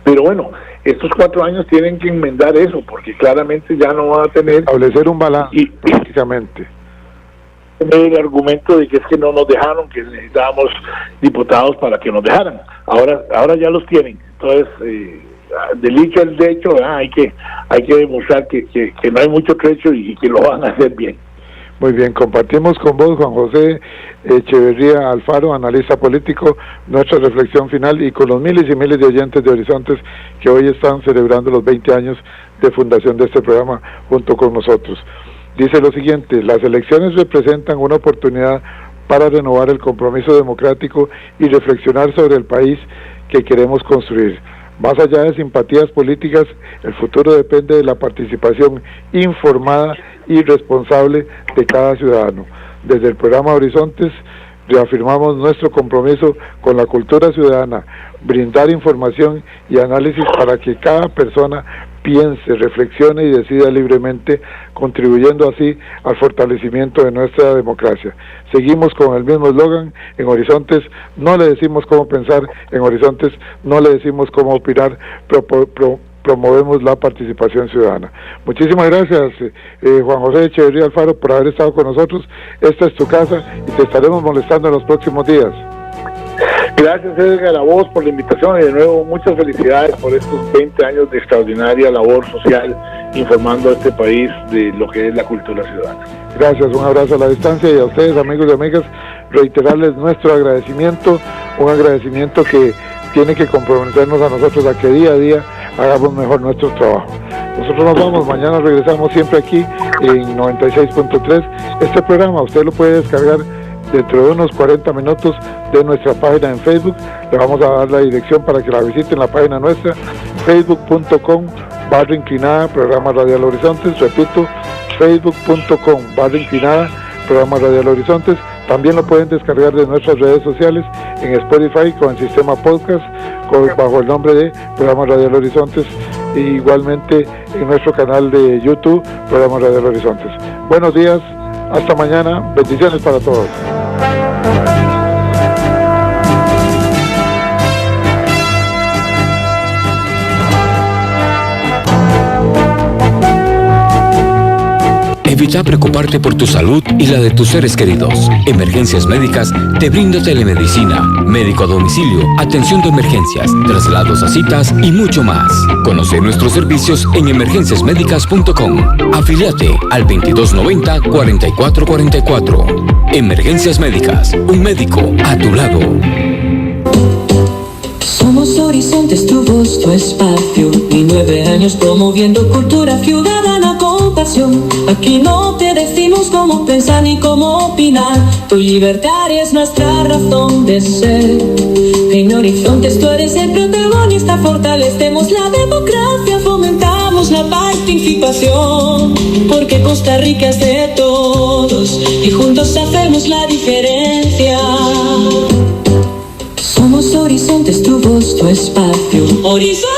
Speaker 6: Pero bueno, estos 4 años tienen que enmendar eso, porque claramente ya no van a tener...
Speaker 7: Establecer un balance, prácticamente.
Speaker 6: El argumento de que es que no nos dejaron, que necesitábamos diputados para que nos dejaran. Ahora ya los tienen. Entonces, del dicho al hecho, hay que demostrar que no hay mucho trecho y que lo van a hacer bien.
Speaker 7: Muy bien, compartimos con vos, Juan José Echeverría Alfaro, analista político, nuestra reflexión final, y con los miles y miles de oyentes de Horizontes que hoy están celebrando los 20 años de fundación de este programa junto con nosotros. Dice lo siguiente: las elecciones representan una oportunidad para renovar el compromiso democrático y reflexionar sobre el país que queremos construir. Más allá de simpatías políticas, el futuro depende de la participación informada y responsable de cada ciudadano. Desde el programa Horizontes reafirmamos nuestro compromiso con la cultura ciudadana, brindar información y análisis para que cada persona piense, reflexione y decida libremente, contribuyendo así al fortalecimiento de nuestra democracia. Seguimos con el mismo eslogan: en Horizontes no le decimos cómo pensar, en Horizontes no le decimos cómo opinar, promovemos la participación ciudadana. Muchísimas gracias, Juan José Echeverría Alfaro, por haber estado con nosotros. Esta es tu casa y te estaremos molestando en los próximos días.
Speaker 6: Gracias, Edgar, a vos por la invitación, y de nuevo muchas felicidades por estos 20 años de extraordinaria labor social informando a este país de lo que es la cultura ciudadana.
Speaker 7: Gracias, un abrazo a la distancia, y a ustedes, amigos y amigas, reiterarles nuestro agradecimiento, un agradecimiento que tiene que comprometernos a nosotros a que día a día hagamos mejor nuestro trabajo. Nosotros nos vamos, mañana regresamos siempre aquí en 96.3. Este programa usted lo puede descargar dentro de unos 40 minutos de nuestra página en Facebook. Le vamos a dar la dirección para que la visiten, la página nuestra, facebook.com/inclinada programa Radial Horizontes. Repito, facebook.com/inclinada programa Radial Horizontes. También lo pueden descargar de nuestras redes sociales en Spotify con el sistema podcast bajo el nombre de Programa Radial Horizontes, e igualmente en nuestro canal de YouTube, Programa Radial Horizontes. Buenos días, hasta mañana, bendiciones para todos.
Speaker 2: Evita preocuparte por tu salud y la de tus seres queridos. Emergencias Médicas te brinda telemedicina, médico a domicilio, atención de emergencias, traslados a citas y mucho más. Conoce nuestros servicios en emergenciasmedicas.com. Afíliate al 2290-4444. Emergencias Médicas, un médico a tu lado.
Speaker 1: Somos Horizontes, tu voz, tu espacio, y 9 años promoviendo cultura ciudadana con pasión. Aquí no te decimos cómo pensar ni cómo opinar, tu libertad es nuestra razón de ser. En Horizontes tú eres el protagonista, fortalecemos la democracia, fomentamos la participación, porque Costa Rica es de todos y juntos hacemos la diferencia. Somos Horizontes, tu voz, tu espacio. Horizontes.